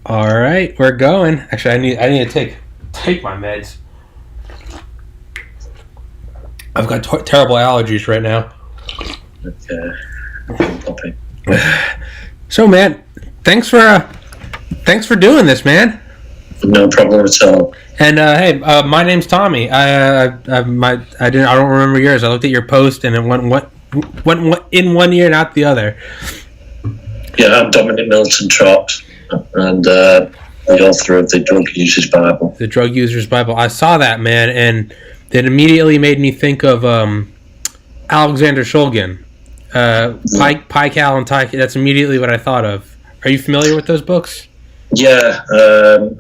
All right, we're going. Actually, I need to take my meds. I've got terrible allergies right now. Okay. So, man, thanks for doing this, man. No problem at all. And hey, my name's Tommy. I don't remember yours. I looked at your post and it went in one ear, not the other. Yeah, I'm Dominic Milton Trott, and the author of the Drug User's Bible. The Drug User's Bible. I saw that, man, and it immediately made me think of Alexander Shulgin, Pi-Cal and Ti-Cal. That's immediately what I thought of. Are you familiar with those books? Yeah,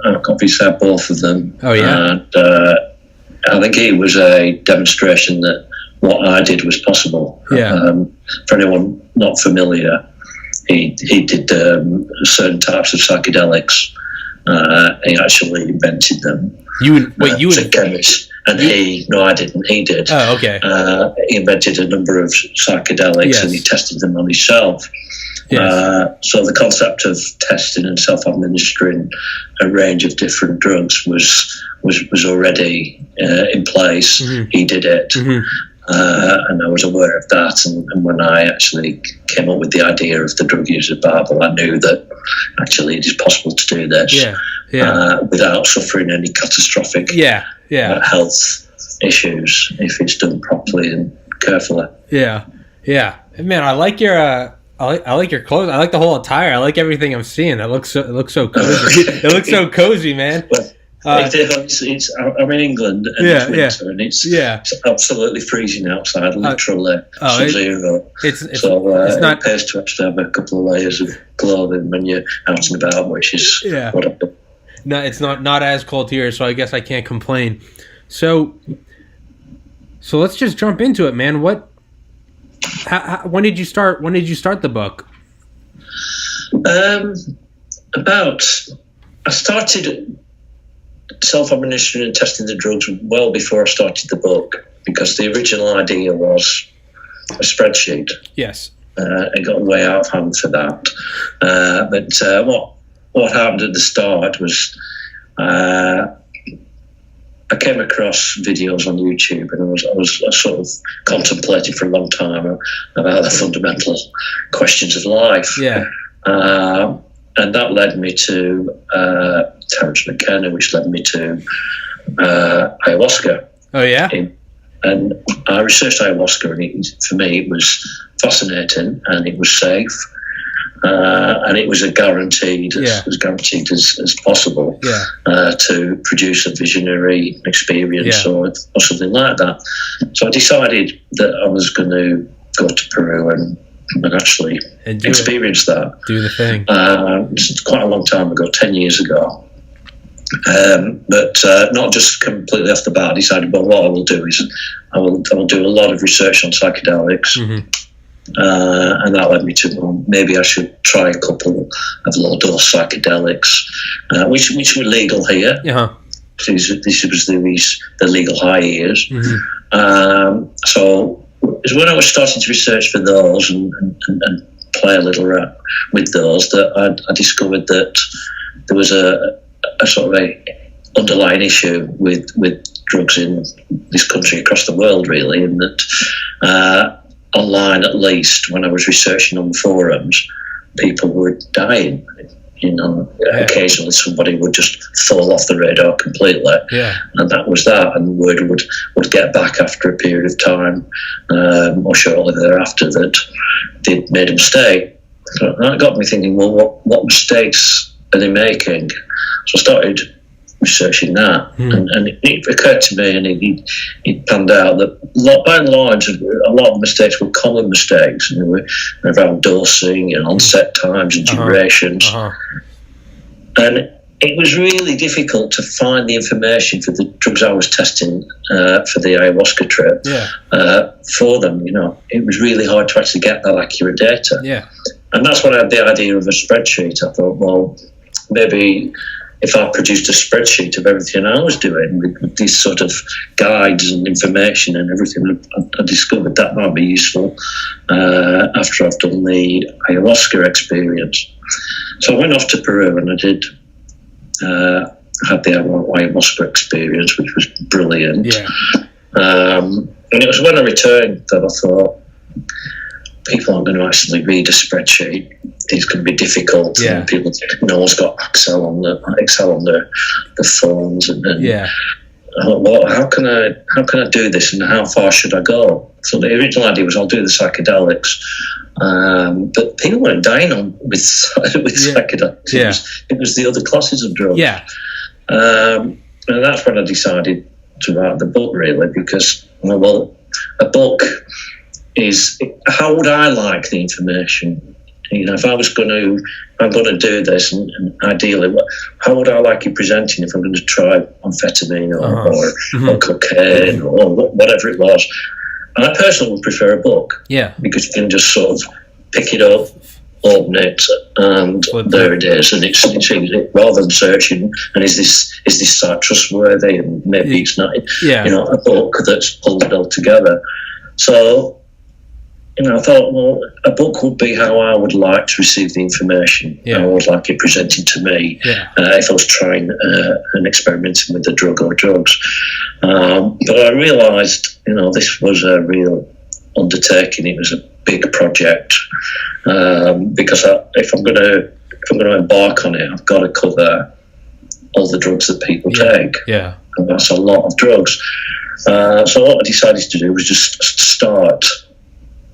I've obviously had both of them. Oh, yeah? And I think it was a demonstration that what I did was possible. Yeah. For anyone not familiar, he did certain types of psychedelics. He actually invented them. As a chemist. And I didn't. He did. Oh, okay. He invented a number of psychedelics, yes. And he tested them on himself. Yes. So the concept of testing and self-administering a range of different drugs was already in place. Mm-hmm. He did it. Mm-hmm. And I was aware of that, and when I actually came up with the idea of the Drug User's Bible, I knew that actually it is possible to do this without suffering any catastrophic health issues if it's done properly and carefully. Yeah, man, I like your I like your clothes. I like the whole attire. I like everything I'm seeing. It looks so cozy. It looks so cozy, man. Well, I'm in England and it's winter and it's absolutely freezing outside, literally sub-zero. It's not. It pays to actually have a couple of layers of clothing when you're out and about, which is what I've done. No, it's not as cold here, so I guess I can't complain. So let's just jump into it, man. When did you start? When did you start the book? I started self-administering and testing the drugs well before I started the book, because the original idea was a spreadsheet. Yes. It got way out of hand for that. But what happened at the start was I came across videos on YouTube, and I was sort of contemplating for a long time about the fundamental questions of life. Yeah. And that led me to Terence McKenna, which led me to ayahuasca. Oh, yeah? And I researched ayahuasca, and for me it was fascinating, and it was safe, and it was as guaranteed as possible to produce a visionary experience or something like that. So I decided that I was going to go to Peru and actually experience that. Do the thing. It's quite a long time ago, 10 years ago. But not just completely off the bat. I decided, well, what I will do is I will do a lot of research on psychedelics. Mm-hmm. And that led me to, well, maybe I should try a couple of low-dose psychedelics, which were legal here. Uh-huh. This was the legal high years. Mm-hmm. So it was when I was starting to research for those and play a little with those that I discovered that there was a sort of a underlying issue with drugs in this country, across the world, really, and that online, at least, when I was researching on the forums, people were dying. Occasionally somebody would just fall off the radar completely, and that was that. And the word would get back after a period of time, or shortly thereafter, that they'd made a mistake. So that got me thinking, well, what mistakes are they making? So I started researching that, and it occurred to me, and it panned out that by and large, a lot of mistakes were common mistakes, and they were around dosing and onset times and durations. And it was really difficult to find the information for the drugs I was testing for the ayahuasca trip for them. It was really hard to actually get that accurate data. Yeah. And that's when I had the idea of a spreadsheet. I thought, well, maybe if I produced a spreadsheet of everything I was doing with these sort of guides and information and everything, I discovered that might be useful after I've done the ayahuasca experience. So I went off to Peru and I did had the ayahuasca experience, which was brilliant. Yeah. And it was when I returned that I thought, people aren't going to actually read a spreadsheet. It's going to be difficult. Yeah. And people, no one's got Excel on the phones, and yeah. I thought, well, how can I do this, and how far should I go? So the original idea was I'll do the psychedelics, but people weren't dying with psychedelics. Yeah. It was the other classes of drugs. Yeah. And that's when I decided to write the book, really, because a book is, how would I like the information? If I'm going to do this, and ideally, how would I like it presenting if I'm going to try amphetamine or cocaine or whatever it was? And I personally would prefer a book. Yeah. Because you can just sort of pick it up, open it, and there it is. And it's rather than searching, and is this site trustworthy? And maybe it's not. Yeah. A book that's pulled it all together. So, I thought, well, a book would be how I would like to receive the information. Yeah. I would like it presented to me if I was trying and experimenting with the drug or drugs. But I realised, this was a real undertaking. It was a big project because if I'm going to embark on it, I've got to cover all the drugs that people take. Yeah. And that's a lot of drugs. So what I decided to do was just start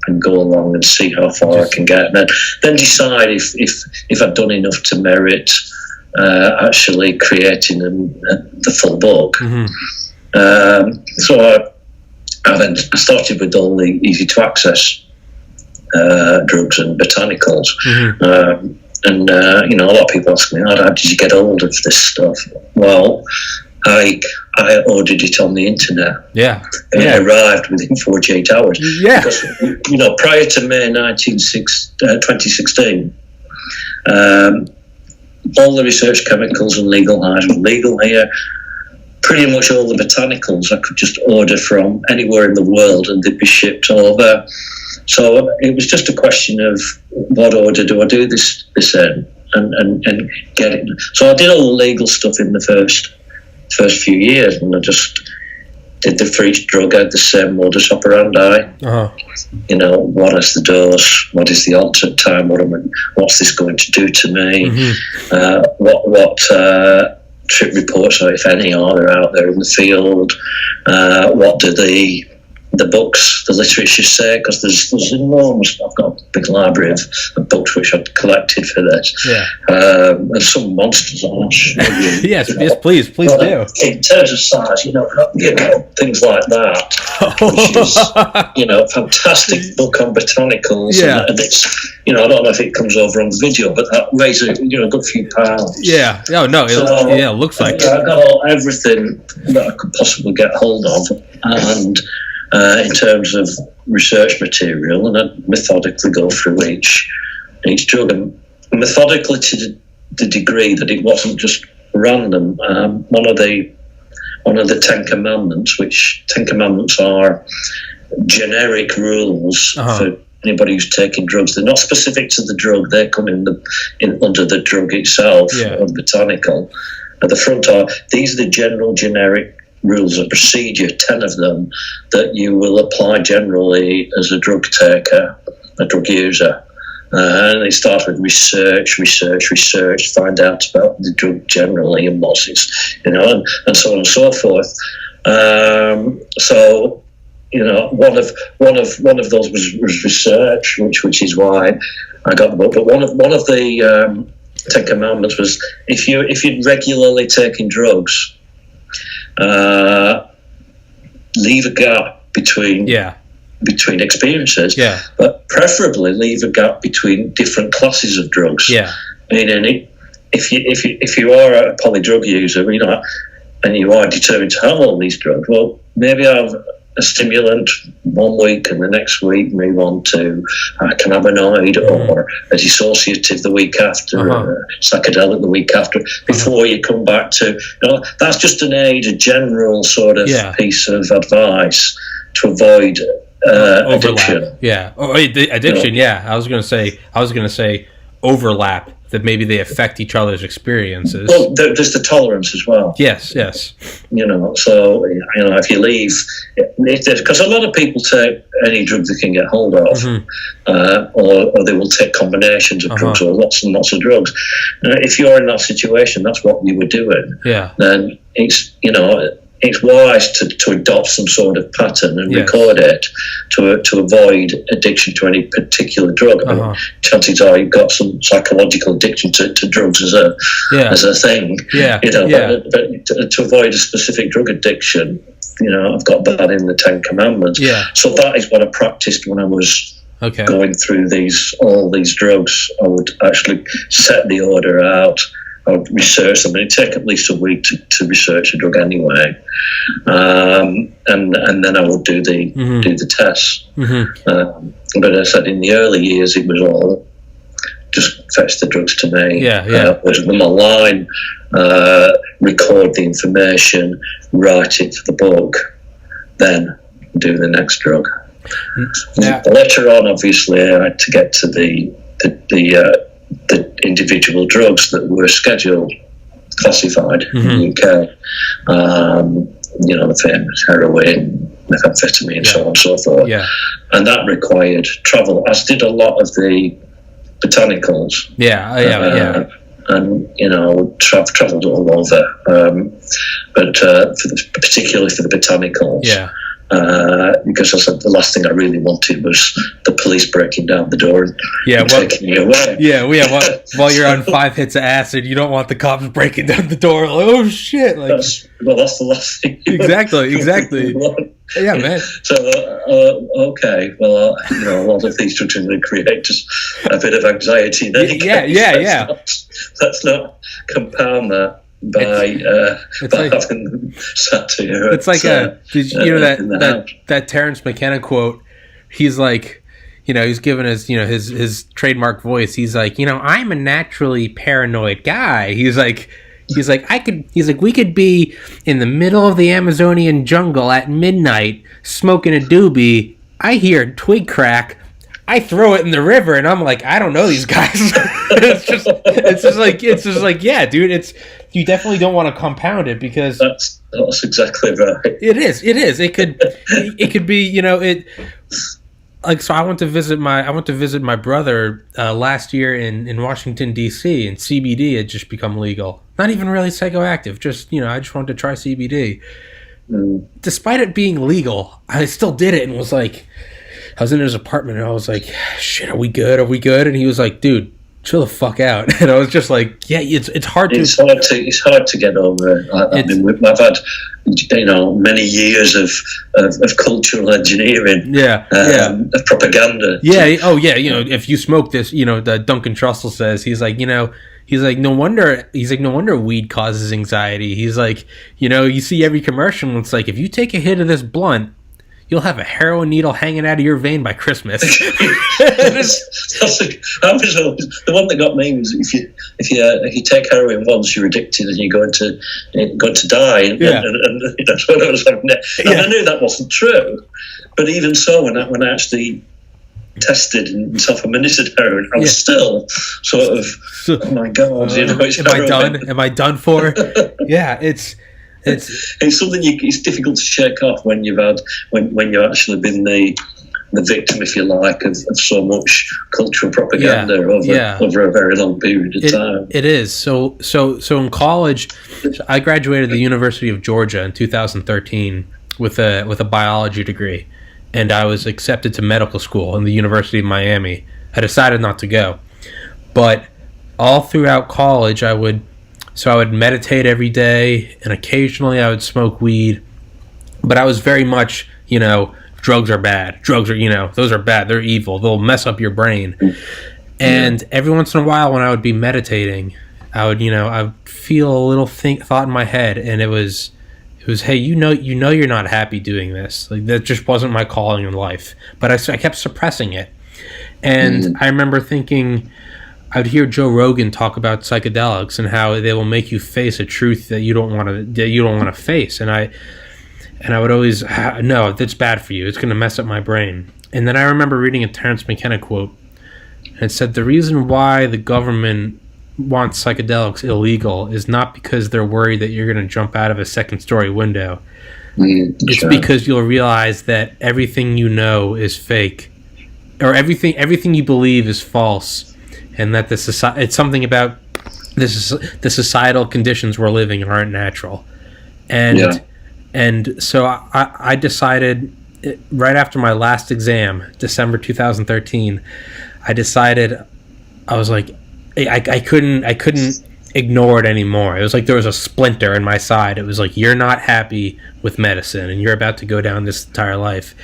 and go along and see how far I can get, and then decide if I've done enough to merit actually creating the full book. Mm-hmm. So I started with all the easy to access drugs and botanicals. Mm-hmm. And a lot of people ask me, how did you get hold of this stuff? Well, I ordered it on the internet. Yeah. And it arrived within 48 hours. Yeah. Because, prior to May 2016, all the research chemicals and legal highs were legal here. Pretty much all the botanicals I could just order from anywhere in the world and they'd be shipped over. So it was just a question of what order do I do this in and get it. So I did all the legal stuff in the first few years, and I just did for each drug. I had the same modus operandi. Uh-huh. What is the dose? What is the onset time? What's this going to do to me? Mm-hmm. What trip reports, if any, are there out there in the field? What do the books, the literature say? Because there's enormous. I've got a big library of books which I've collected for this. Yeah. And some monsters on it. Yes, please do. In terms of size, things like that, which is, fantastic book on botanicals. Yeah. And it's, I don't know if it comes over on video, but that weighs a good few pounds. Yeah. Oh no. It looks like it. I got everything that I could possibly get hold of, and. In terms of research material, and I'd methodically go through each drug, and methodically to the degree that it wasn't just random. One of the 10 Commandments, which 10 Commandments are generic rules for anybody who's taking drugs. They're not specific to the drug; they come in under the drug itself or the botanical. At the front are these are the general generic rules of procedure, 10 of them, that you will apply generally as a drug taker, a drug user. And they start with research, find out about the drug generally and what's its, and so on and so forth. So, one of those was research, which is why I got the book. But one of the 10 Commandments was if you're regularly taking drugs, leave a gap between experiences, but preferably leave a gap between different classes of drugs. Meaning, if you are a polydrug user, and you are determined to have all these drugs, well, maybe have a stimulant 1 week and the next week move on to a cannabinoid or a dissociative the week after, or psychedelic the week after, before you come back to, that's just a general sort of piece of advice to avoid addiction. Yeah. Oh, the addiction. I was going to say overlap, that maybe they affect each other's experiences. Well, there's the tolerance as well. Yes. So if you leave, because a lot of people take any drug they can get hold of, or they will take combinations of drugs or lots and lots of drugs. If you're in that situation, that's what you were doing. Yeah. Then it's wise to adopt some sort of pattern and record it to avoid addiction to any particular drug. I mean, chances are you've got some psychological addiction to drugs as a thing. But to avoid a specific drug addiction, I've got that in the 10 Commandments. Yeah. So that is what I practiced when I was going through all these drugs. I would actually set the order out. I would research them. It'd take at least a week to research a drug anyway, and then I would do the tests. But as I said, in the early years, it was all just fetch the drugs to me. Order them online, record the information, write it for the book, then do the next drug. Later on, obviously, I had to get to the individual drugs that were scheduled, classified in the UK. The famous heroin, methamphetamine, and so on and so forth. And that required travel, as did a lot of the botanicals. And travelled all over. But particularly for the botanicals. Because I said the last thing I really wanted was the police breaking down the door and taking me away. While you're on 5 hits of acid, you don't want the cops breaking down the door. Like, oh shit! Like, that's the last thing. Exactly. Yeah, man. So a lot of these drugs are going to create just a bit of anxiety. Let's not compound that by having sat here. It's like that Terrence McKenna quote. He's like, he's given his trademark voice. He's like, I'm a naturally paranoid guy. He's like, we could be in the middle of the Amazonian jungle at midnight smoking a doobie. I hear a twig crack. I throw it in the river, and I'm like, I don't know these guys. it's just like, yeah, dude. You definitely don't want to compound it because that's exactly right. It is. It could be. So I went to visit my brother last year in Washington D.C. and CBD had just become legal. Not even really psychoactive. Just I just wanted to try CBD. Despite it being legal, I still did it and was like. I was in his apartment and I was like, shit, are we good? And he was like, dude, chill the fuck out. And I was just like, yeah, it's hard to... It's hard to get over. I've had, many years of cultural engineering. Of propaganda. If you smoke this, the Duncan Trussell says, he's like, no wonder weed causes anxiety. He's like, you see every commercial and it's like, if you take a hit of this blunt, you'll have a heroin needle hanging out of your vein by Christmas. The one that got me was if you take heroin once, you're addicted and you're going to die. And that's what I was having. And I knew that wasn't true, but even so, when I actually tested and self-administered heroin, I was still sort of, oh my god, it's heroin. Am I done for? Yeah, it's something it's difficult to shake off when you've actually been the victim, if you like, of so much cultural propaganda over a very long period of time. It is. So in college, I graduated the University of Georgia in 2013 with a biology degree, and I was accepted to medical school in the University of Miami. I decided not to go, but all throughout college, I would meditate every day, and occasionally I would smoke weed. But I was very much, drugs are bad. Drugs are, those are bad. They're evil. They'll mess up your brain. And every once in a while when I would be meditating, I would feel a little thought in my head, and it was, hey, you're not happy doing this. Like, that just wasn't my calling in life. But I kept suppressing it. And I remember thinking... I'd hear Joe Rogan talk about psychedelics and how they will make you face a truth that you don't want to face, and I would always no, that's bad for you. It's going to mess up my brain. And then I remember reading a Terrence McKenna quote, and and said the reason why the government wants psychedelics illegal is not because they're worried that you're going to jump out of a second-story window. It's because you'll realize that everything you know is fake, or everything you believe is false, and that it's something about the societal conditions we're living in aren't natural. And so I decided right after my last exam, December 2013, I decided, I was like, I couldn't ignore it anymore. It was like there was a splinter in my side. It was like, you're not happy with medicine and you're about to go down this entire life.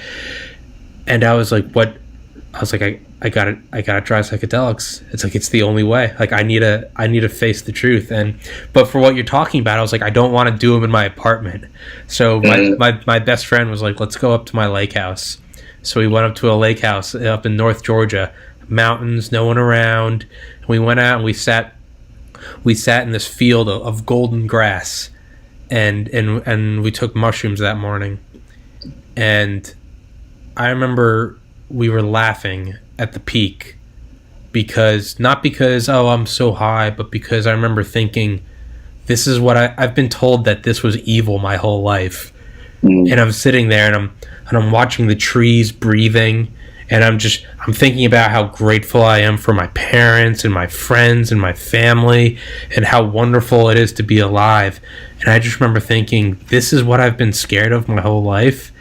And I was like, what? I was like, I gotta try psychedelics. It's like, it's the only way. Like, I need to face the truth. But for what you're talking about, I was like, I don't want to do them in my apartment. So my best friend was like, let's go up to my lake house. So we went up to a lake house up in North Georgia, mountains, no one around. And we went out and we sat in this field of golden grass, and we took mushrooms that morning. And I remember we were laughing at the peak not because I'm so high, but because I remember thinking, this is what I've been told, that this was evil my whole life. And I'm sitting there and I'm watching the trees breathing, and I'm thinking about how grateful I am for my parents and my friends and my family, and how wonderful it is to be alive. And I just remember thinking, this is what I've been scared of my whole life.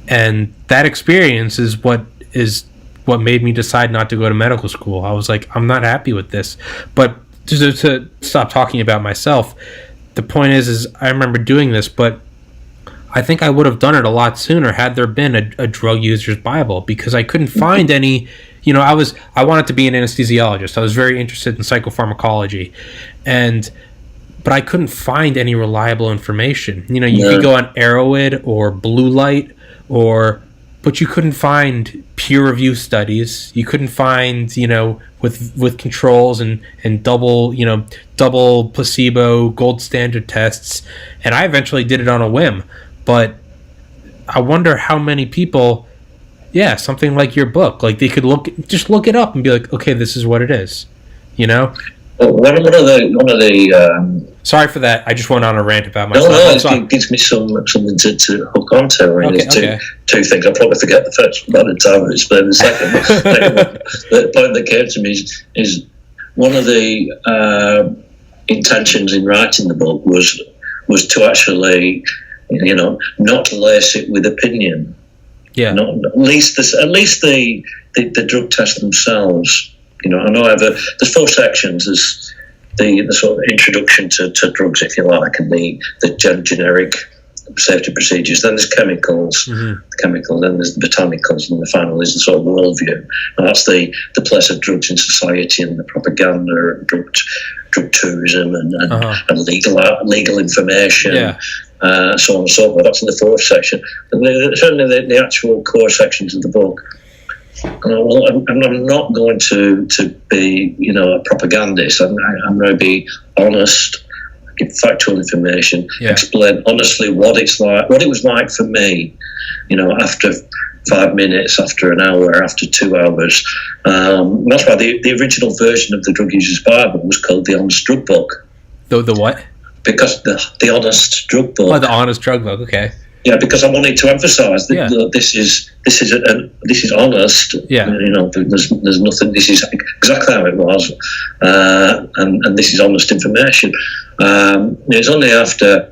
And that experience is what made me decide not to go to medical school. I was like, I'm not happy with this. But to stop talking about myself, the point is I remember doing this, but I think I would have done it a lot sooner had there been a drug user's Bible, because I couldn't find any. I wanted to be an anesthesiologist. I was very interested in psychopharmacology, but I couldn't find any reliable information. You could go on Arrowhead or Blue Light, but you couldn't find peer review studies. You couldn't find, with controls and double placebo gold standard tests. And I eventually did it on a whim. But I wonder how many people, something like your book, like they could look it up and be like, okay, this is what it is, Well, one of the sorry for that. I just went on a rant about myself. No, it gives me something to hook onto. Two things. I'll probably forget the first by the time I explain the second. The point that came to me is one of the intentions in writing the book was to actually, not lace it with opinion. Yeah. At least the drug tests themselves. I know there's 4 sections. There's the sort of introduction to drugs, if you like, and the generic safety procedures. Then there's chemicals, then there's the botanicals, and the final is the sort of worldview. And that's the place of drugs in society and the propaganda and drug tourism and legal information. So on and so forth. That's in the 4th section. And certainly the actual core sections of the book. I'm not going to be, a propagandist. I'm going to be honest, give factual information, explain honestly what it was like for me, after 5 minutes, after an hour, after 2 hours. That's why the original version of the Drug User's Bible was called the Honest Drug Book. The what? Because the Honest Drug Book. Oh, the Honest Drug Book. Okay. Yeah, because I wanted to emphasise that this is honest. Yeah. There's nothing. This is exactly how it was, and this is honest information. It's only after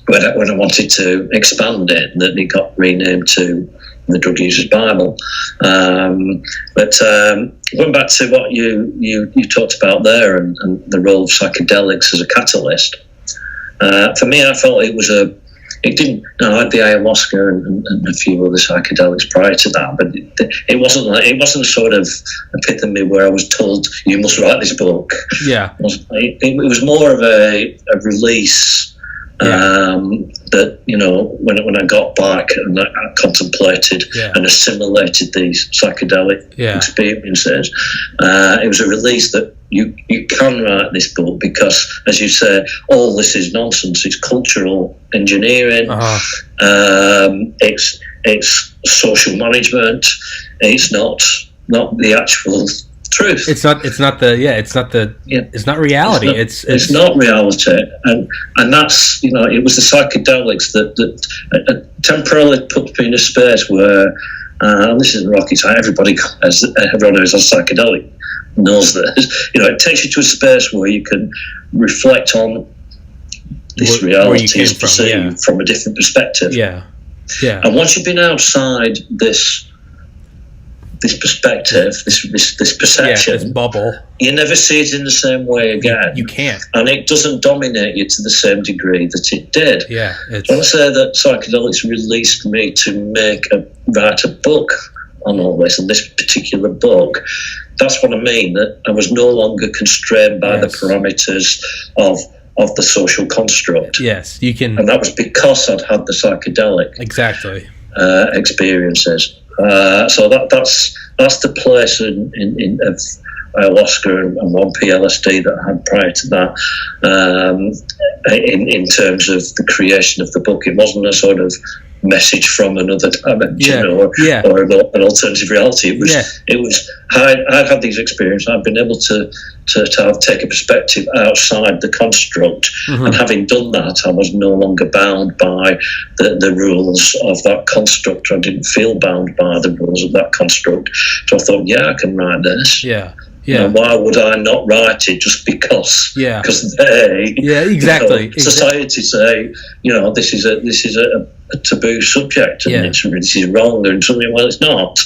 when I wanted to expand it that it got renamed to the Drug User's Bible. But going back to what you talked about there and the role of psychedelics as a catalyst, for me, I felt it didn't. I had the ayahuasca and a few other psychedelics prior to that, but it wasn't sort of epitome where I was told you must write this book. Yeah, it was more of a release. That when I got back and I contemplated and assimilated these psychedelic experiences, it was a release that you can write this book because, as you say, all this is nonsense. It's cultural engineering. It's social management. It's not the actual truth. It's not reality. It's not reality, and that's, it was the psychedelics that temporarily put me in a space where, and this isn't rocket science. Everyone who's on psychedelic knows this. It takes you to a space where you can reflect on this reality is perceived from a different perspective. Yeah. And once you've been outside this perspective, this perception, this bubble, you never see it in the same way again. You can't, and it doesn't dominate you to the same degree that it did. Yeah, when I say that psychedelics released me to write a book on all this, and this particular book, that's what I mean. That I was no longer constrained by the parameters of the social construct. Yes, you can, and that was because I'd had the psychedelic experiences. So that's the place of ayahuasca and 1P-LSD that I had prior to that. In terms of the creation of the book, it wasn't a sort of message from another dimension or an alternative reality. It was. I've had these experiences. I've been able to take a perspective outside the construct, and having done that, I was no longer bound by the rules of that construct. I didn't feel bound by the rules of that construct. So I thought, I can write this. And why would I not write it just because? Because they, society say, this is a taboo subject, and this is wrong, and something. Well, it's not.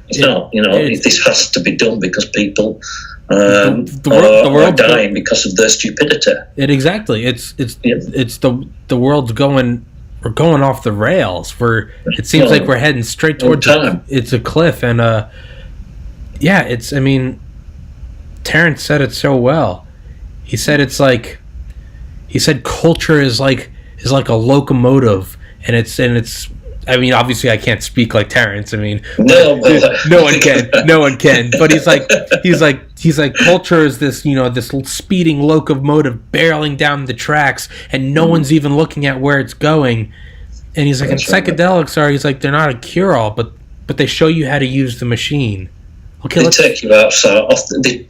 It's not. This has to be done because people the world are dying because of their stupidity. It's the world's going. We're going off the rails. It seems like we're heading straight towards it's a cliff, and I mean, Terrence said it so well. He said culture is like a locomotive, and it's. I mean, obviously, I can't speak like Terrence. I mean, no one can. But he's like, culture is this, this speeding locomotive barreling down the tracks, and no one's even looking at where it's going. And he's like, and psychedelics are. He's like, they're not a cure-all, but they show you how to use the machine. Okay, they take you outside. They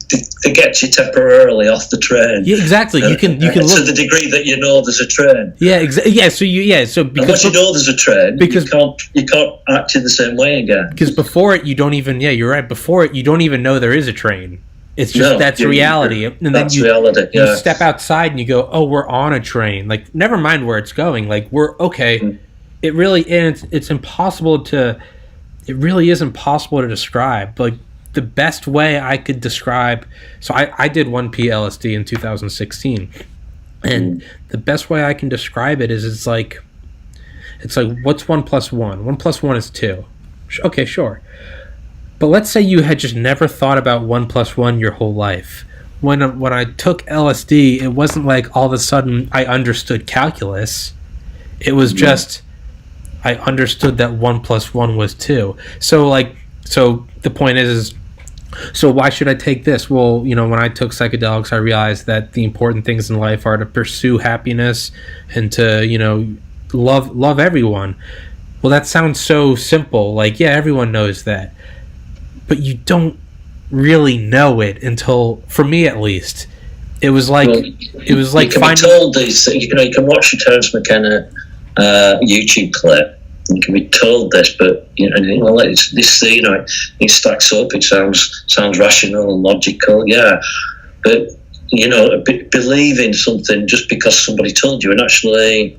get you temporarily off the train. Yeah, exactly. You can look to the degree that there's a train. Yeah, exactly. Yeah, so because once there's a train, because you can't act in the same way again. Because before it, you don't even. Yeah, you're right. Before it, you don't even know there is a train. It's just that's reality. And then you step outside and you go, oh, we're on a train. Like, never mind where it's going. Like, we're okay. Mm-hmm. It really is. It's impossible to. It really is impossible to describe. Like, the best way I could describe, so I did 1P-LSD in 2016, and the best way I can describe it is it's like what's 1 + 1? 1 + 1 is 2. Okay, sure. But let's say you had just never thought about 1 + 1 your whole life. When I took LSD, it wasn't like all of a sudden I understood calculus. It was just I understood that 1 + 1 was 2. So the point is so why should I take this? Well, when I took psychedelics, I realized that the important things in life are to pursue happiness and to, love everyone. Well, that sounds so simple. Like, yeah, everyone knows that. But you don't really know it until, for me at least, it was like you can be told these things. You can watch a Terence McKenna YouTube clip. You can be told this, but it stacks up. It sounds rational and logical, but believe in something just because somebody told you, and actually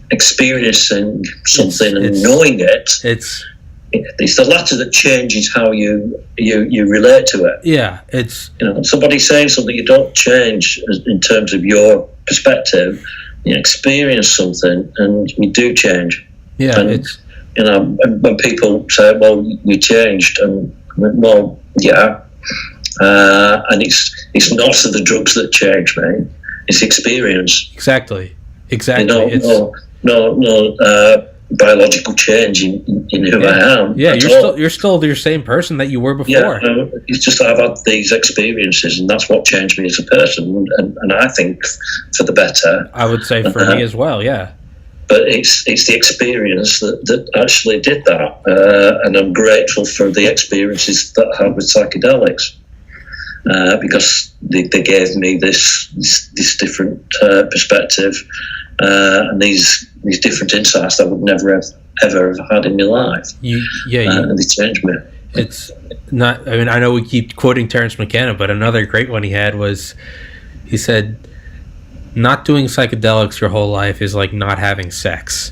experiencing something and knowing it. It's the latter that changes how you relate to it. Yeah, it's somebody saying something, you don't change in terms of your perspective. You experience something, and you do change. Yeah, and, when people say, "Well, you changed," and well, yeah, and it's not the drugs that change me; it's experience. Exactly. No biological change in who I am. Yeah, you're still the same person that you were before. Yeah, it's just that I've had these experiences, and that's what changed me as a person, and I think for the better. I would say for me as well. Yeah. But it's the experience that actually did that, and I'm grateful for the experiences that I had with psychedelics. because they gave me this different perspective and these different insights that I would never have ever have had in my life. And they changed me. It's not. I mean, I know we keep quoting Terrence McKenna, but another great one he had was, he said, "Not doing psychedelics your whole life is like not having sex.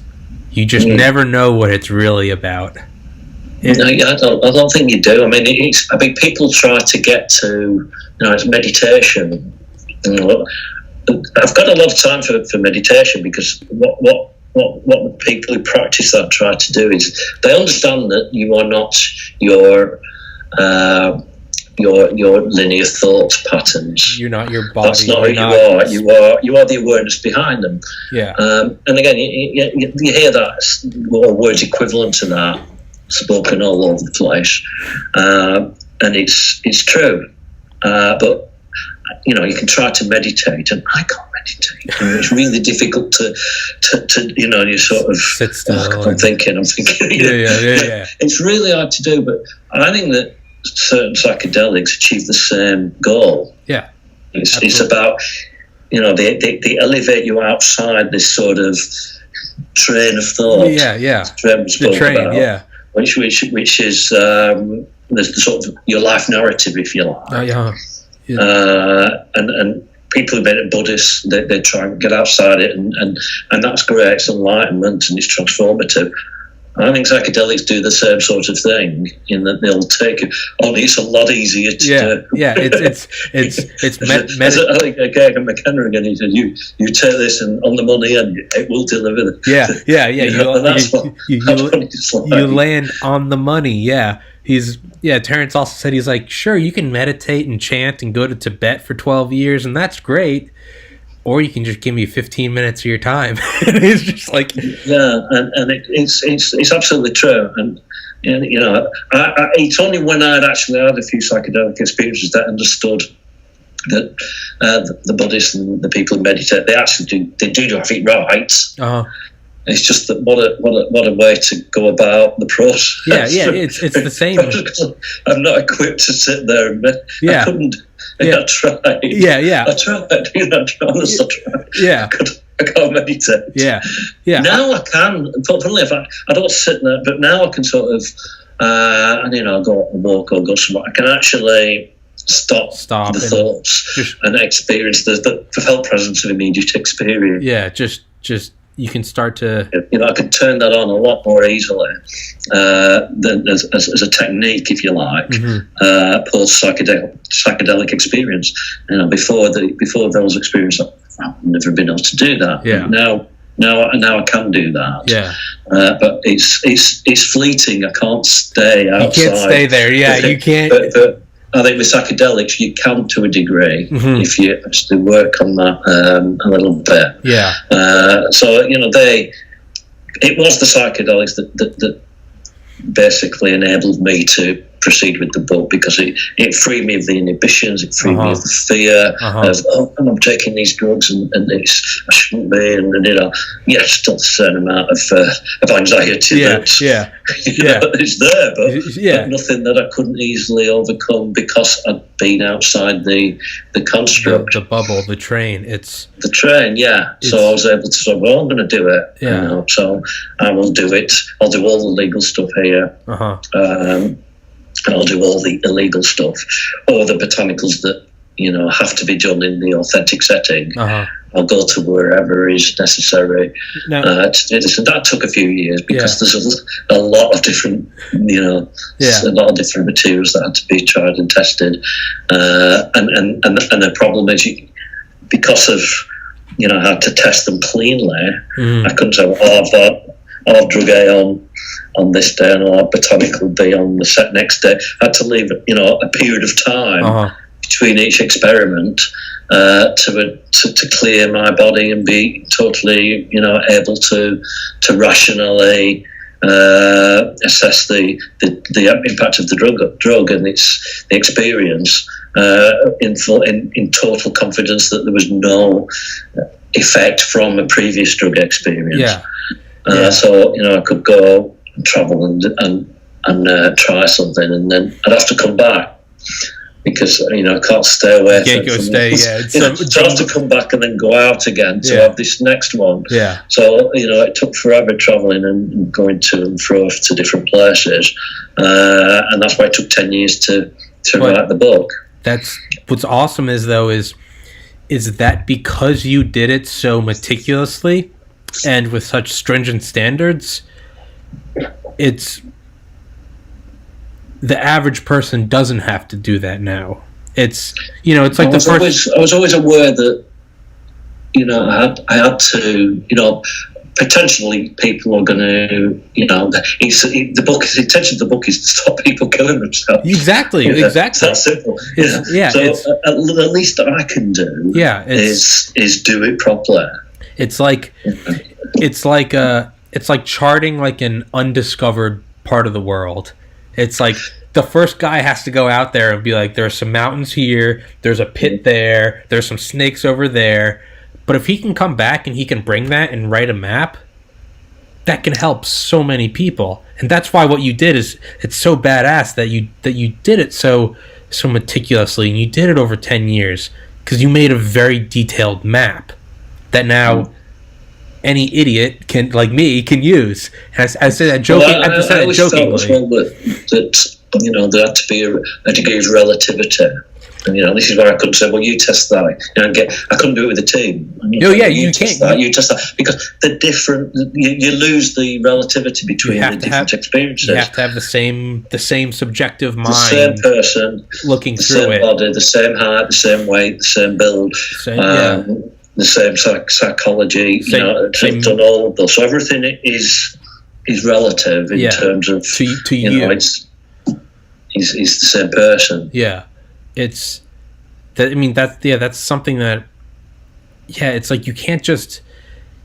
You just never know what it's really about." No, I don't think you do. I mean, people try to get to, it's meditation. I've got a lot of time for meditation, because what the people who practice that try to do is they understand that you are not your linear thought patterns. You're not your body. That's not who you are. You are the awareness behind them. Yeah. And again, you hear that, or words equivalent to that, spoken all over the place, and it's true. But you can try to meditate, and I can't meditate. It's really difficult to you sort of sit still. I'm thinking. Yeah. It's really hard to do, but I think that certain psychedelics achieve the same goal. Yeah, it's about they elevate you outside this sort of train of thought. Yeah. The train, about, yeah. Which is the sort of your life narrative, if you like. Oh, yeah. And people who've been Buddhists, they try and get outside it, and that's great. It's enlightenment and it's transformative. I think psychedelics do the same sort of thing, in that they'll take it. Only it's a lot easier to do. Yeah, it's I think again, McKenna again. He said, "You take this and on the money, and it will deliver." Yeah. That's what it's like. You land on the money. Yeah. Terrence also said, he's like, sure, you can meditate and chant and go to Tibet for 12 years, and that's great. Or you can just give me 15 minutes of your time. It's just like... Yeah, and it's absolutely true. And, it's only when I'd actually had a few psychedelic experiences that I understood that the Buddhists and the people who meditate, they actually do have it right. Uh-huh. It's just that what a way to go about the process. Yeah, it's the same. I'm not equipped to sit there and I couldn't. I tried. Yeah. I tried. Honestly, I tried. Yeah. I can't meditate. Yeah. Now I can. Funnily, I don't sit there, but now I can sort of, go on a walk or go somewhere. I can actually stop the thoughts and experience the felt presence of immediate experience. Yeah, just you can start to... I could turn that on a lot more easily than as a technique, if you like, post psychedelic experience. Before those experiences, I've never been able to do that. Yeah. Now I can do that. Yeah. But it's fleeting. I can't stay outside. You can't stay there. Yeah, you can't. But I think with psychedelics, you can, to a degree, if you actually work on that a little bit. Yeah. So it was the psychedelics that basically enabled me to proceed with the book, because it freed me of the inhibitions, it freed me of the fear of, I'm taking these drugs and I shouldn't be, and still a certain amount of anxiety that's it's there, but nothing that I couldn't easily overcome because I'd been outside the construct, the bubble, the train. The train, so I was able to say, well, I'm going to do it. So I will do it. I'll do all the legal stuff here. And I'll do all the illegal stuff, or the botanicals that have to be done in the authentic setting. I'll go to wherever is necessary to do this, and that took a few years because there's a lot of different, a lot of different materials that had to be tried and tested, and the problem is because of I had to test them cleanly. I couldn't say, I'll have drug A on this day and I'll have botanical B on the next day. I had to leave a period of time between each experiment to clear my body and be totally able to rationally assess the impact of the drug and the experience in total confidence that there was no effect from a previous drug experience. So I could go and travel and try something, and then I'd have to come back because I can't stay away. You can't go stay. Yeah, so I have to come back and then go out again to have this next one. Yeah. So it took forever traveling and going to and fro to different places, and that's why it took 10 years to write the book. That's what's awesome is that because you did it so meticulously and with such stringent standards, it's the average person doesn't have to do that now. It's it's like I was always aware that I had to potentially people are going to the intention of the book is to stop people killing themselves. Exactly. It's that simple. So at least I can do is do it properly. It's like charting like an undiscovered part of the world. It's like the first guy has to go out there and be like, there's some mountains here, there's a pit there, there's some snakes over there. But if he can come back and he can bring that and write a map, that can help so many people. And that's why what you did is it's so badass that you did it so meticulously, and you did it over 10 years because you made a very detailed map that now any idiot like me can use. And I say that joking. Well, I always jokingly. Felt as well that there had to be a degree of relativity. And this is where I couldn't say, well, you test that. I couldn't do it with a team. You can't. You test that because the different. You lose the relativity between the different experiences. You have to have the same subjective mind. The same person looking the through same it. Body, the same height, the same weight, the same build, the same psychology. I've done all of those. So everything is relative in terms of to you. It's the same person. Yeah. It's that. I mean, that's something that. Yeah, it's like you can't just,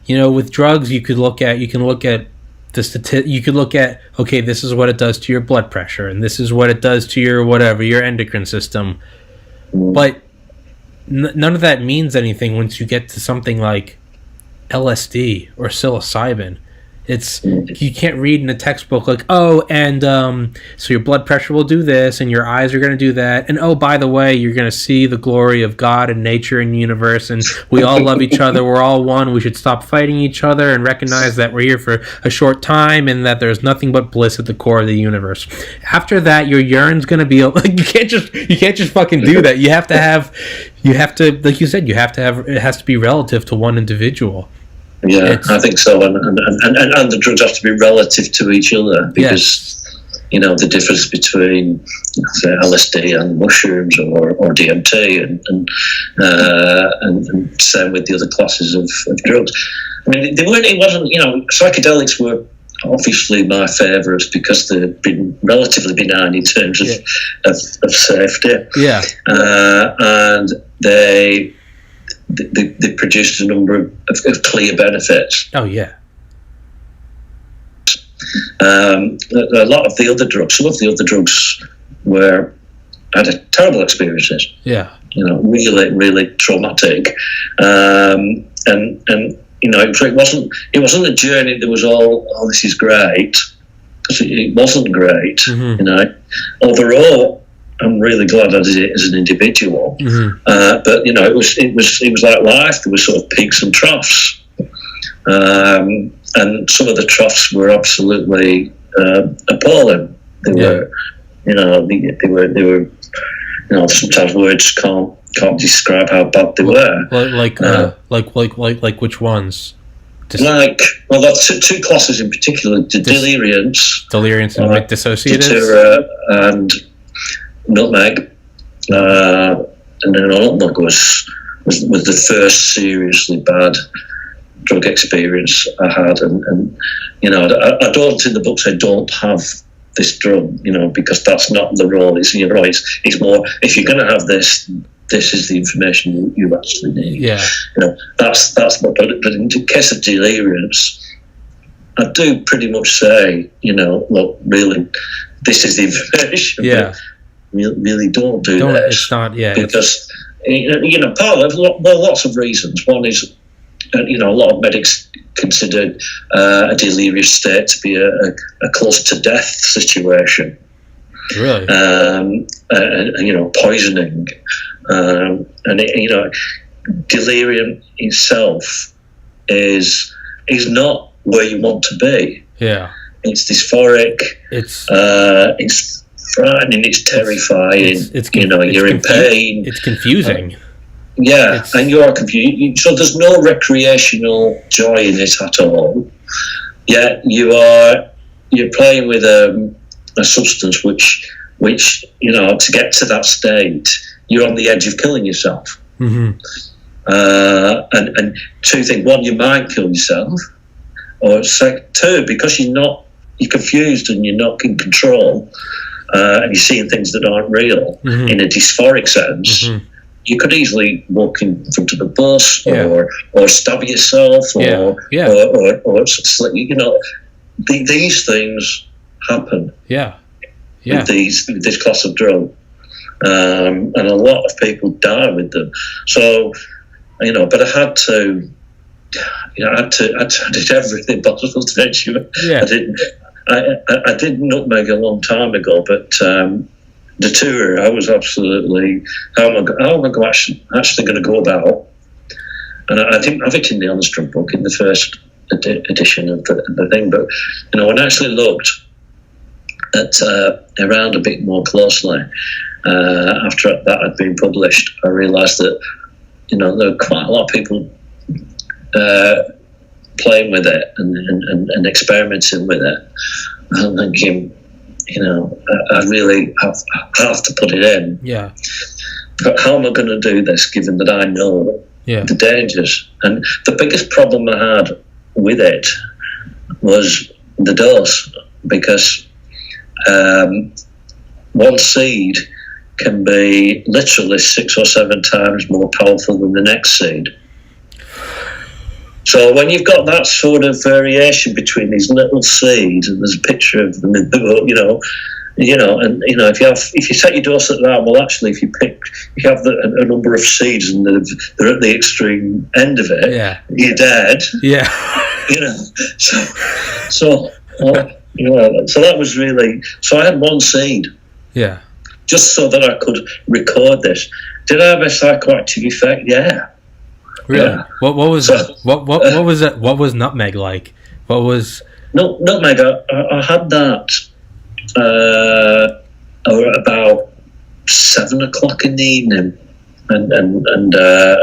with drugs you can look at the you could look at, okay, this is what it does to your blood pressure, and this is what it does to your endocrine system, but none of that means anything once you get to something like LSD or psilocybin. You can't read in a textbook like, oh, and so your blood pressure will do this, and your eyes are going to do that, and oh, by the way, you're going to see the glory of God and nature and universe, and we all love each other, we're all one, we should stop fighting each other and recognize that we're here for a short time and that there's nothing but bliss at the core of the universe. After that, your urine's going to be like, you can't just fucking do that. You have to, like you said, it has to be relative to one individual. Yeah, I think so, and the drugs have to be relative to each other because the difference between say LSD and mushrooms or DMT and same with the other classes of drugs. I mean, it wasn't psychedelics were obviously my favourites because they've been relatively benign in terms of safety. Yeah, and they produced a number of clear benefits. Oh, yeah. A lot of the other drugs, some of the other drugs had terrible experiences. Yeah. Really, really traumatic. And it wasn't a journey that was all, oh, this is great, because it wasn't great. Mm-hmm. Overall, I'm really glad I did it as an individual, but it was like life. There were sort of peaks and troughs, and some of the troughs were absolutely appalling. They were sometimes words can't describe how bad they were. Like which ones? That's two classes in particular: deliriance and dissociatives, datura and nutmeg, and then nutmeg was the first seriously bad drug experience I had, and I don't in the book say don't have this drug, because that's not the role. It's it's more, if you're going to have this is the information you actually need. Yeah, that's what. But in the case of deliriance, I do pretty much say, look, really, this is the information. Yeah. Really don't do this. It's not, because part of lots of reasons. One is, a lot of medics consider a delirious state to be a close to death situation, Really? Poisoning, delirium itself is not where you want to be. Yeah. It's dysphoric. It's frightening. It's terrifying. You're in pain. It's confusing. And you are confused. So there's no recreational joy in it at all. Yet you're playing with a substance which to get to that state, you're on the edge of killing yourself. Mm-hmm. And two things: one, you might kill yourself, or two, because you're confused and you're not in control, and you're seeing things that aren't real in a dysphoric sense. Mm-hmm. You could easily walk in front of a bus, or stab yourself, or these things happen. Yeah. With this class of drug, and a lot of people die with them. So, but I had to. I did everything possible to make sure. Yeah. I did nutmeg a long time ago, but the tour, I was absolutely how am I actually going to go about? And I didn't have it in the honest drug book in the first edition of the thing, but when I actually looked at around a bit more closely after that had been published, I realised that there were quite a lot of people playing with it and experimenting with it. I'm thinking, I really have to put it in. Yeah. But how am I going to do this, given that I know the dangers? And the biggest problem I had with it was the dose, because one seed can be literally 6 or 7 times more powerful than the next seed. So when you've got that sort of variation between these little seeds, and there's a picture of them in the book, if you set your dose at that, well, actually, if you have a number of seeds and they're at the extreme end of it, you're dead. Yeah. So that was really. So I had one seed. Yeah. Just so that I could record this. Did I have a psychoactive effect? Yeah. Really? Yeah. What was what was it? What was nutmeg like? What was nutmeg? I had that about 7 o'clock in the evening, and I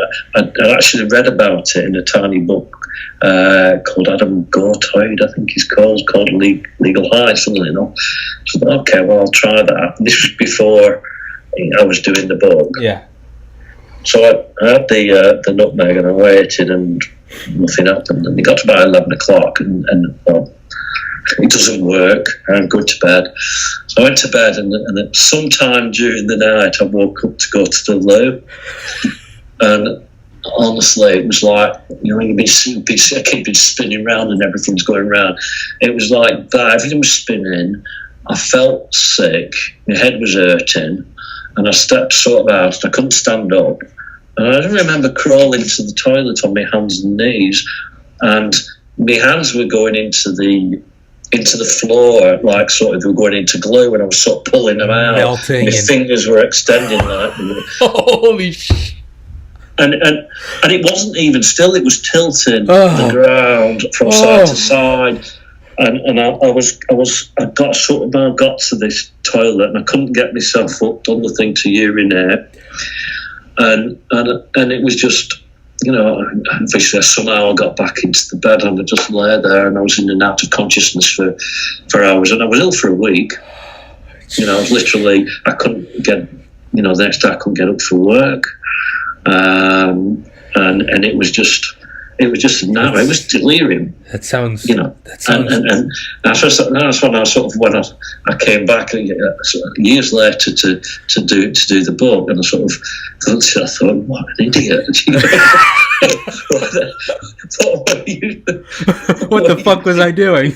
actually read about it in a tiny book called Adam Gortoid, I think he's called Legal High, something like that. So okay, well, I'll try that. This was before I was doing the book. Yeah. So I had the nutmeg, and I waited, and nothing happened. And it got to about 11 o'clock, and it doesn't work. I'm going to bed. So I went to bed, and then sometime during the night, I woke up to go to the loo. And honestly, it was like, you've been spinning around and everything's going around. It was like that. Everything was spinning. I felt sick. My head was hurting. And I stepped sort of out. I couldn't stand up. And I remember crawling to the toilet on my hands and knees. And my hands were going into the floor, like sort of they were going into glue, and I was sort of pulling them out. Melting. My fingers were extending like. Holy shit. And it wasn't even still, it was tilting the ground from side to side. And I got to this toilet, and I couldn't get myself hooked on the thing to urinate, and it was just, obviously somehow I got back into the bed, and I just lay there, and I was in and out of consciousness for hours, and I was ill for a week. I was literally, I couldn't get, the next day I couldn't get up for work, and it was just. It was just it was delirium. That sounds. And that's when I came back years later to do the book, and I thought, what an idiot! What the fuck was I doing?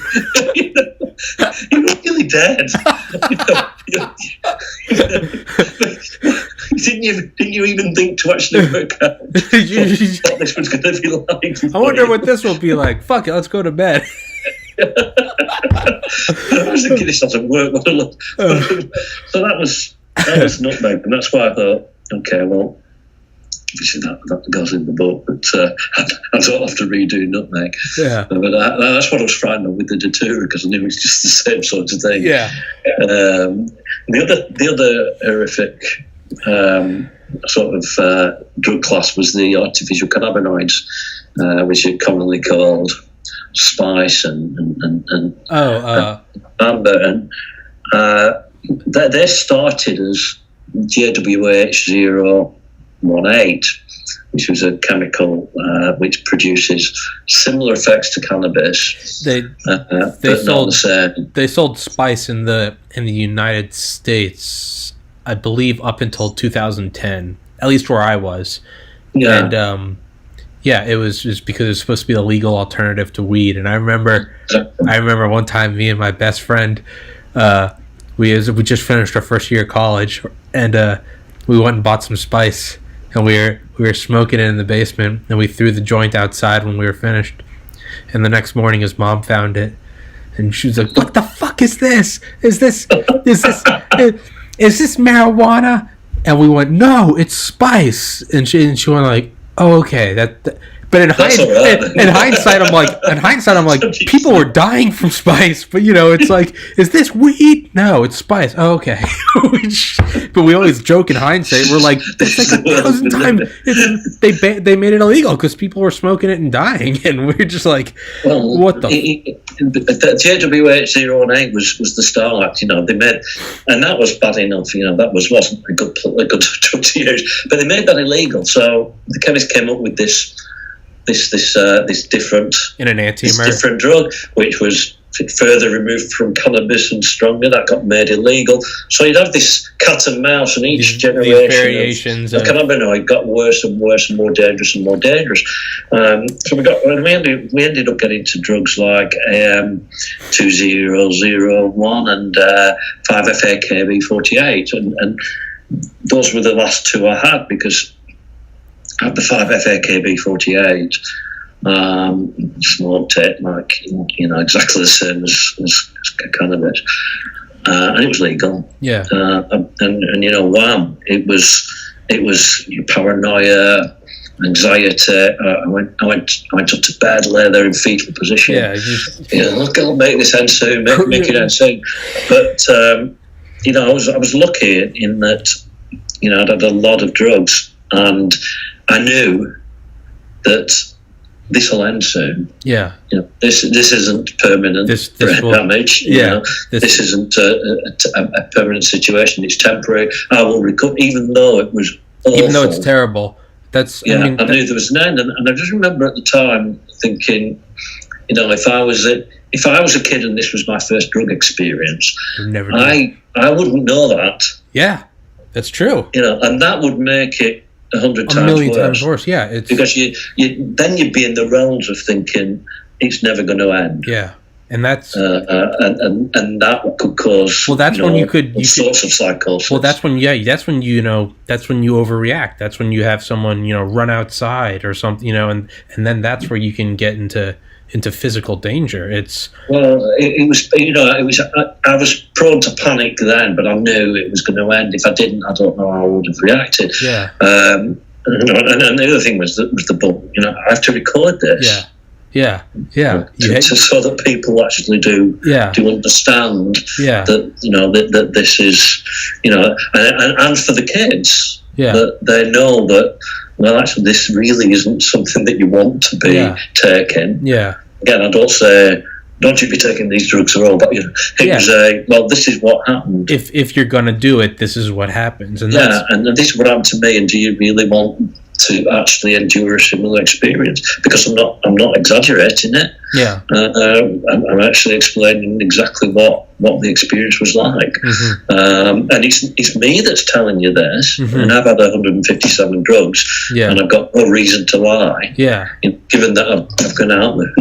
You were really dead. Didn't you even think to actually work out what this was going to be like? I wonder what this will be like. Fuck it, let's go to bed. I was thinking this doesn't work. So that was nutmeg, and that's why I thought, okay, well, obviously that goes in the book, but I don't have to redo nutmeg. Yeah. But that's what I was frightened of with the datura, because I knew it was just the same sort of thing. Yeah. The other horrific sort of drug class was the artificial cannabinoids, which are commonly called spice and amber, and they started as JWH 018, which was a chemical which produces similar effects to cannabis. They sold spice in the United States, I believe, up until 2010, at least where I was. Yeah. And it was just because it was supposed to be a legal alternative to weed. And I remember one time, me and my best friend, we just finished our first year of college, and we went and bought some spice, and we were smoking it in the basement, and we threw the joint outside when we were finished. And the next morning, his mom found it, and she was like, "What the fuck is this? Is this marijuana?" And we went, "No, it's spice." And she went like, "Oh, okay, that." But in hindsight, I'm like, people were dying from spice. But it's like, is this weed? No, it's spice. Oh, okay. But we always joke in hindsight. We're like, that's like 1,000 times. They made it illegal because people were smoking it and dying, and we're just like, what the? The JWH 018 was the start. They made, and that was bad enough. That wasn't a good drug to use, but they made that illegal. So the chemist came up with this different different drug, which was further removed from cannabis and stronger. That got made illegal. So you'd have this cat and mouse, and each generation variations of cannabinoid got worse and worse and more dangerous and more dangerous. So we ended up getting to drugs like AM 2001 and 5-FAKB48, and those were the last two I had, because at the 5-FAKB48, smoked it like exactly the same as cannabis, and it was legal. Yeah. And wham! It was paranoia, anxiety. I went up to bed, lay there in fetal position. Yeah. Look, I'll make this end soon. Make it end soon. But I was lucky in that I'd had a lot of drugs, and I knew that this will end soon. Yeah. This isn't permanent brain damage. This isn't a permanent situation. It's temporary. I will recover, even though it was awful. Even though it's terrible. I knew there was an end, and I just remember at the time thinking, if I was a kid and this was my first drug experience, I wouldn't know that. Yeah, that's true. And that would make it 100 times a million times worse. Yeah, because then you'd be in the realms of thinking it's never going to end. Yeah, and that's and that could cause. Well, that's when you could sorts of psychosis. Well, that's when that's when you overreact. That's when you have someone run outside or something, and then that's where you can get into physical danger. It was I was prone to panic then, but I knew it was going to end. If I didn't, I don't know how I would have reacted. Yeah. And the other thing was the book. I have to record this. Yeah. So that people actually do understand that this is and for the kids that they know that. Well, actually, this really isn't something that you want to be taking. Yeah. Again, I don't say, don't you be taking these drugs at all, but this is what happened. If you're going to do it, this is what happens. And and this is what happened to me, and do you really want to actually endure a similar experience? Because I'm not exaggerating it. Yeah. I'm actually explaining exactly what the experience was like. Mm-hmm. And it's me that's telling you this, and I've had 157 drugs, and I've got no reason to lie. Yeah. Given that I've gone out there,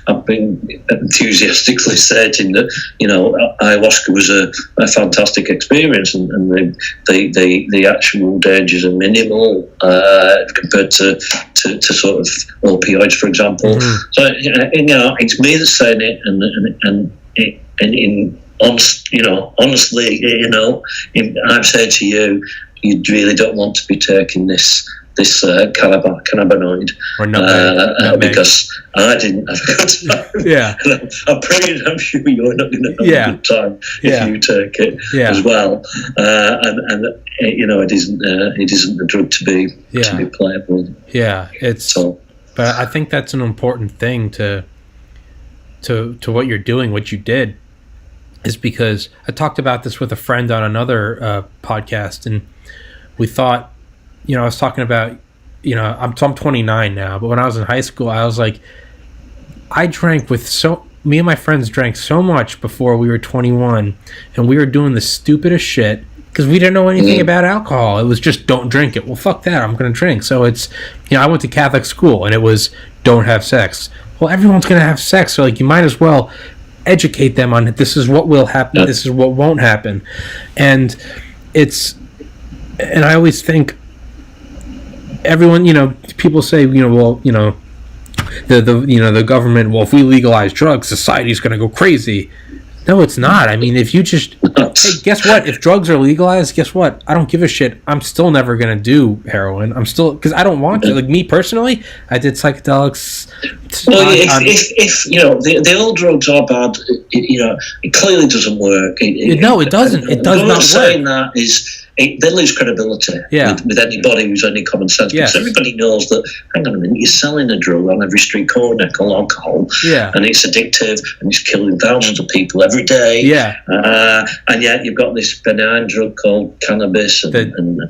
I've been enthusiastically stating that ayahuasca was a fantastic experience, and the actual dangers are minimal compared to to sort of opioids, for example. Mm-hmm. So it's me that's saying it, and in honestly, I'm saying to you, you really don't want to be taking this cannabinoid, or nutmeg. because I didn't have a good time. Yeah, I'm pretty damn sure you're not going to have a good time if you take it as well. And it isn't a drug to be played with. Yeah, but I think that's an important thing to what you're doing, what you did, is because I talked about this with a friend on another podcast, and we thought, I was talking about, I'm 29 now, but when I was in high school, I was like, me and my friends drank so much before we were 21, and we were doing the stupidest shit because we didn't know anything about alcohol. It was just, don't drink it. Well, fuck that, I'm going to drink. So it's, I went to Catholic school, and it was, don't have sex. Well, everyone's going to have sex, so like, you might as well educate them on it. This is what will happen, this is what won't happen. And I always think, everyone, people say, the government, well, if we legalize drugs, society's going to go crazy. No, it's not. I mean, if you just, hey, guess what? If drugs are legalized, guess what? I don't give a shit. I'm still never going to do heroin. Because I don't want to. Like, me personally, I did psychedelics. Well, if the old drugs are bad, it clearly doesn't work. No, it doesn't. It does not work. Saying that is, they lose credibility with anybody who's any common sense. Because everybody knows that, hang on a minute, you're selling a drug on every street corner called alcohol, and it's addictive, and it's killing thousands of people every day. And yet you've got this benign drug called cannabis and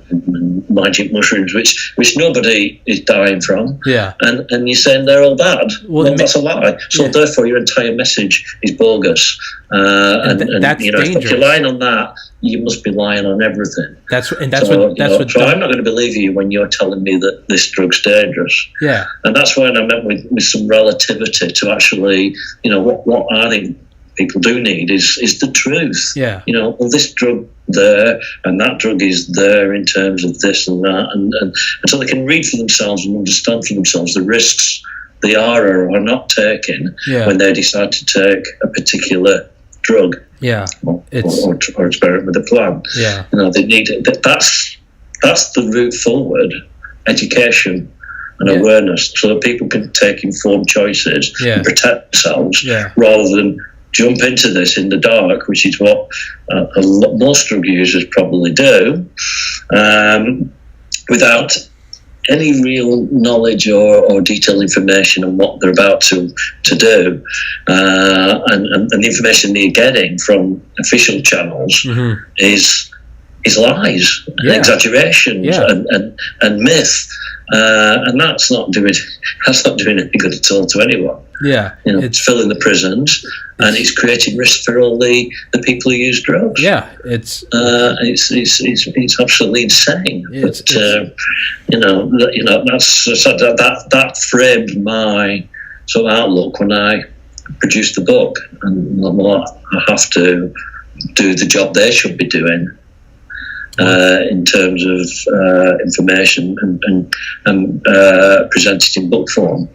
magic mushrooms, which nobody is dying from. And you're saying they're all bad. Well, that's a lie. So therefore, your entire message is bogus. And that's dangerous. If you're lying on that, you must be lying on everything. So I'm not going to believe you when you're telling me that this drug's dangerous. And that's when I meant with some relativity to actually, what I think people do need is the truth. Well, this drug there and that drug is there in terms of this and that, and so they can read for themselves and understand for themselves the risks they are or are not taking when they decide to take a particular drug. Or experiment with a plan. They need it. That's the route forward. Education and awareness, so that people can take informed choices and protect themselves, rather than jump into this in the dark, which is what most drug users probably do, without any real knowledge or detailed information on what they're about to do, and the information they're getting from official channels is lies, and exaggerations, and myth, and that's not doing any good at all to anyone. It's filling the prisons, and it's creating risk for all the people who use drugs. It's absolutely insane. That framed my sort of outlook when I produced the book, and I have to do the job they should be doing. In terms of information and present it in book form.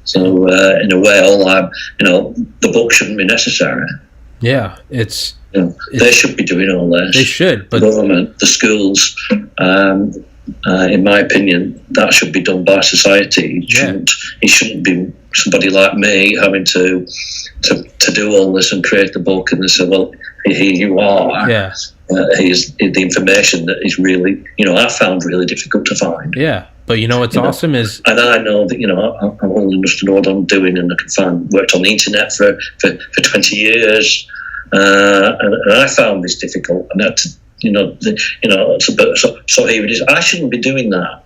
So in a way, the book shouldn't be necessary. They should be doing all this. They should, but the government, the schools. In my opinion, that should be done by society. It shouldn't be somebody like me having to do all this and create the book and they say, well, here you are. Here's the information that is really, I found really difficult to find. But what's awesome is... And I know that, I'm old enough to know what I'm doing, and I can worked on the internet for 20 years, and I found this difficult, and that, so here it is. I shouldn't be doing that.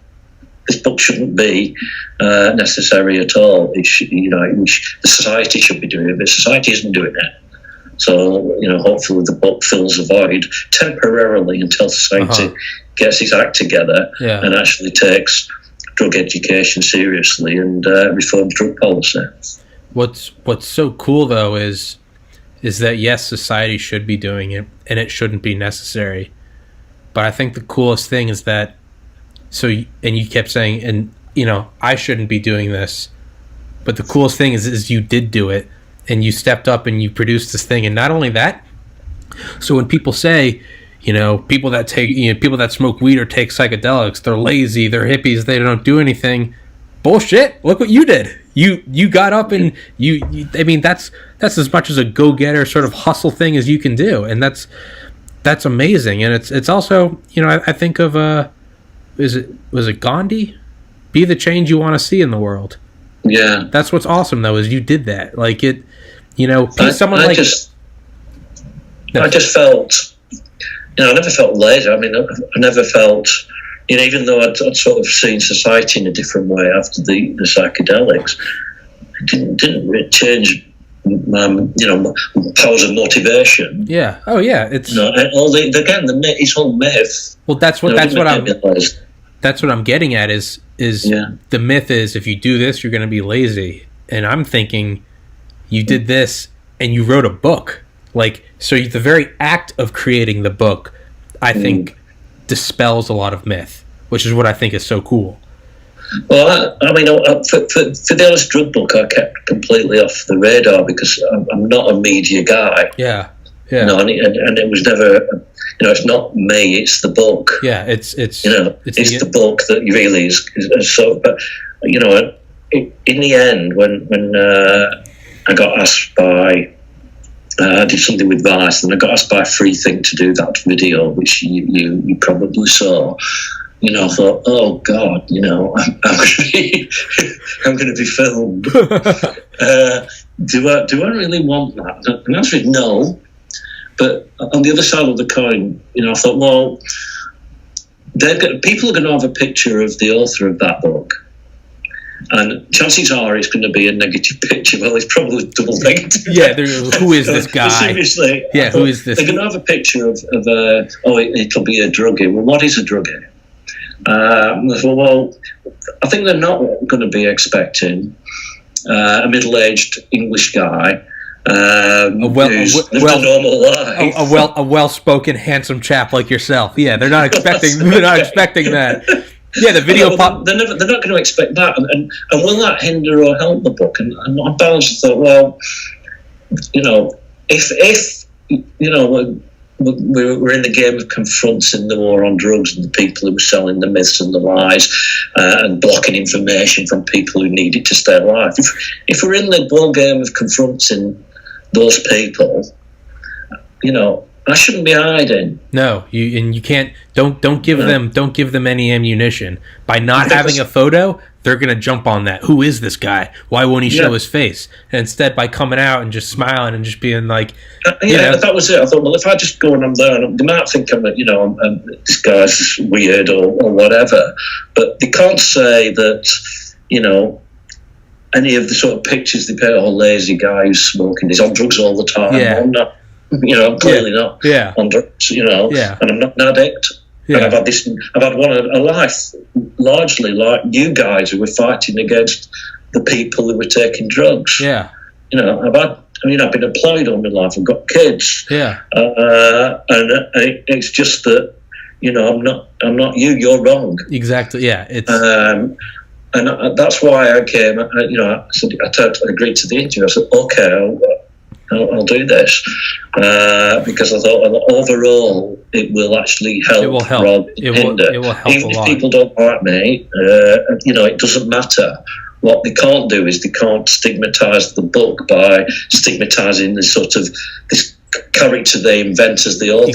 This book shouldn't be necessary at all. It should, the society should be doing it, but society isn't doing it. So, hopefully the book fills a void temporarily until society gets its act together and actually takes drug education seriously and reforms drug policy. What's so cool, though, is that, yes, society should be doing it, and it shouldn't be necessary. But I think the coolest thing is that, and you kept saying, and I shouldn't be doing this. But the coolest thing is you did do it, and you stepped up and you produced this thing. And not only that, so when people say, people that smoke weed or take psychedelics, they're lazy, they're hippies, they don't do anything. Bullshit. Look what you did. You got up and I mean, that's as much as a go-getter sort of hustle thing as you can do. And that's amazing. And it's also, I think of, was it Gandhi? Be the change you want to see in the world. Yeah. That's what's awesome though, is you did that. Like it, I just felt, I never felt lazy. I mean, I never felt, even though I'd sort of seen society in a different way after the psychedelics, it didn't really change my, powers of motivation. Yeah. Oh yeah. It's it's all myth. Well, that's what I'm getting at is the myth is if you do this, you're going to be lazy. And I'm thinking you did this and you wrote a book. So the very act of creating the book, I think, dispels a lot of myth, which is what I think is so cool. Well, I mean, for the honest drug book, I kept completely off the radar because I'm not a media guy. Yeah. And it was never, it's not me, it's the book. Yeah, it's the book that really is so. But in the end, when I got asked by. I did something with Vice, and I got asked by Freethink to do that video, which you probably saw. I thought, oh God, I'm going to be filmed. Do I really want that? And the answer is no. But on the other side of the coin, I thought, well, people are going to have a picture of the author of that book. And chances are it's going to be a negative picture. Well, it's probably double negative. Yeah, who is this guy? Seriously. Yeah, who is this? They're going to have a picture of it'll be a druggie. Well, what is a druggie? Well, I think they're not going to be expecting a middle-aged English guy who's lived a normal life. A well-spoken, handsome chap like yourself. Yeah, they're not expecting. They're not expecting that. Yeah, the video pop. They're not going to expect that, and will that hinder or help the book? And I balanced thought, well, if we're in the game of confronting the war on drugs and the people who are selling the myths and the lies and blocking information from people who need it to stay alive. If we're in the ball game of confronting those people, I shouldn't be hiding. No, you can't. Don't give them any ammunition by not having a photo. They're gonna jump on that. Who is this guy? Why won't he show his face? And instead, by coming out and just smiling and just being like, that was it. I thought, well, if I just go and I'm there, they might think I'm this guy's weird or whatever, but they can't say that any of the sort of pictures they paint, lazy guy who's smoking, he's on drugs all the time. Yeah. I'm not. I'm clearly not on drugs, and I'm not an addict. Yeah. And I've had a life largely like you guys who were fighting against the people who were taking drugs. Yeah. I've been employed all my life. I've got kids. Yeah. And it's just that, I'm not you. You're wrong. Exactly. Yeah. It's. And that's why I came. I said I agreed to the interview. I said, okay, I'll do this because I thought overall it will actually help. It will help. Rob hinder. It will help Even a lot. if people don't like me, it doesn't matter. What they can't do is they can't stigmatise the book by stigmatising this character they invent as the author.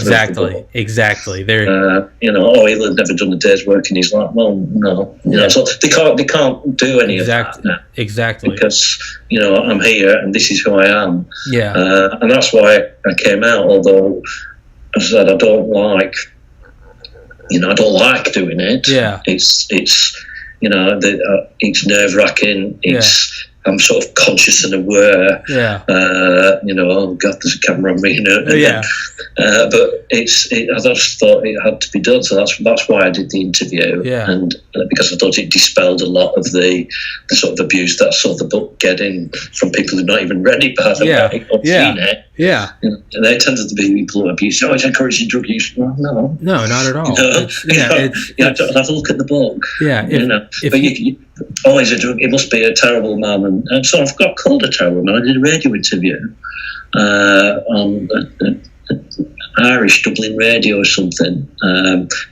Exactly. They're he'll have never done a day's work in his life. Well, no, so they can't do any of that now. Exactly. Because I'm here and this is who I am. Yeah. And that's why I came out. Although, as I said, I don't like doing it. Yeah. It's nerve wracking. I'm sort of conscious and aware. Yeah. Oh God, there's a camera on me. But I just thought it had to be done, so that's why I did the interview. Yeah. And because I thought it dispelled a lot of the sort of abuse that I saw the book getting from people who've not even read it, by the way, or seen it. Yeah. And they tended to be people who abuse. Oh, it's encouraging drug use. Well, no, not at all. have to look at the book. Yeah. he must be a terrible man. And so I've got called a terrible man. I did a radio interview on Irish Dublin radio or something,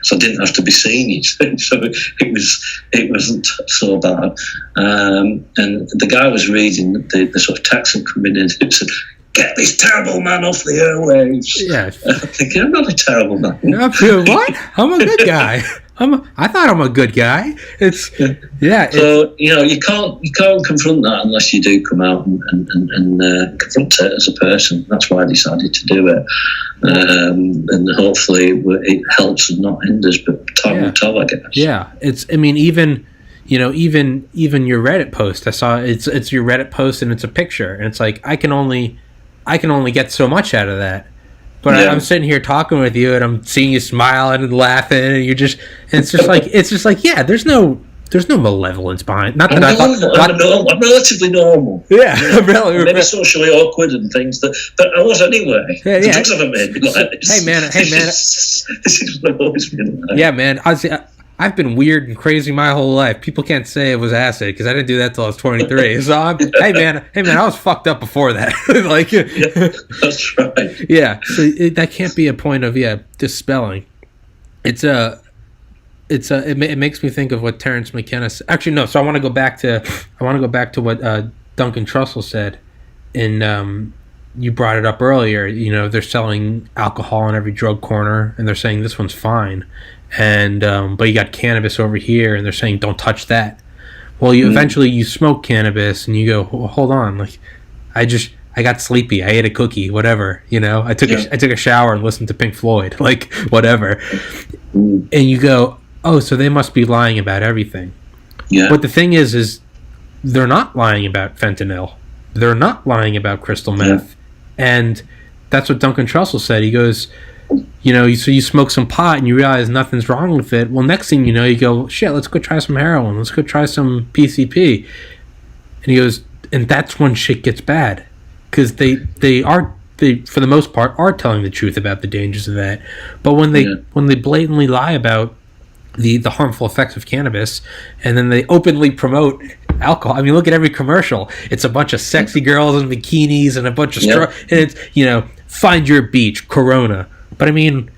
so I didn't have to be seen. So it wasn't so bad. And the guy was reading the sort of text coming in. It said, "Get this terrible man off the airwaves." Yeah, I'm thinking, I'm not a terrible man. What? I'm a good guy. I thought I'm a good guy. So you can't confront that unless you do come out and confront it as a person. That's why I decided to do it, and hopefully it helps and not hinders. But time will tell, I guess. Yeah, even your Reddit post. I saw it's your Reddit post and it's a picture, and it's like I can only get so much out of that. But I'm sitting here talking with you, and I'm seeing you smiling and laughing, and it's just like, yeah, there's no malevolence behind. Not that I'm relatively normal. Yeah, maybe socially awkward and things, but I was anyway. Yeah. The drugs haven't made me like this. Hey man, this is what I've always been like. Yeah, man. I've been weird and crazy my whole life. People can't say it was acid because I didn't do that till I was 23. So hey man, I was fucked up before that. That's right. Yeah, so that can't be a point of dispelling. It makes me think of what Terrence McKenna said. Actually, no. So I want to go back to what Duncan Trussell said. You brought it up earlier. They're selling alcohol in every drug corner, and they're saying this one's fine. And but you got cannabis over here, and they're saying don't touch that. Well, eventually you smoke cannabis, and you go, well, hold on, like I got sleepy, I ate a cookie, whatever, I took a shower and listened to Pink Floyd, like whatever, and you go, oh, so they must be lying about everything. Yeah. But the thing is they're not lying about fentanyl, they're not lying about crystal meth, and that's what Duncan Trussell said. He goes, so you smoke some pot and you realize nothing's wrong with it. Well, next thing you know, you go, shit, let's go try some heroin. Let's go try some PCP. And he goes, and that's when shit gets bad. Because they for the most part, are telling the truth about the dangers of that. But when they blatantly lie about the harmful effects of cannabis, and then they openly promote alcohol. I mean, look at every commercial. It's a bunch of sexy girls in bikinis and a bunch of and it's, find your beach, Corona. But I mean,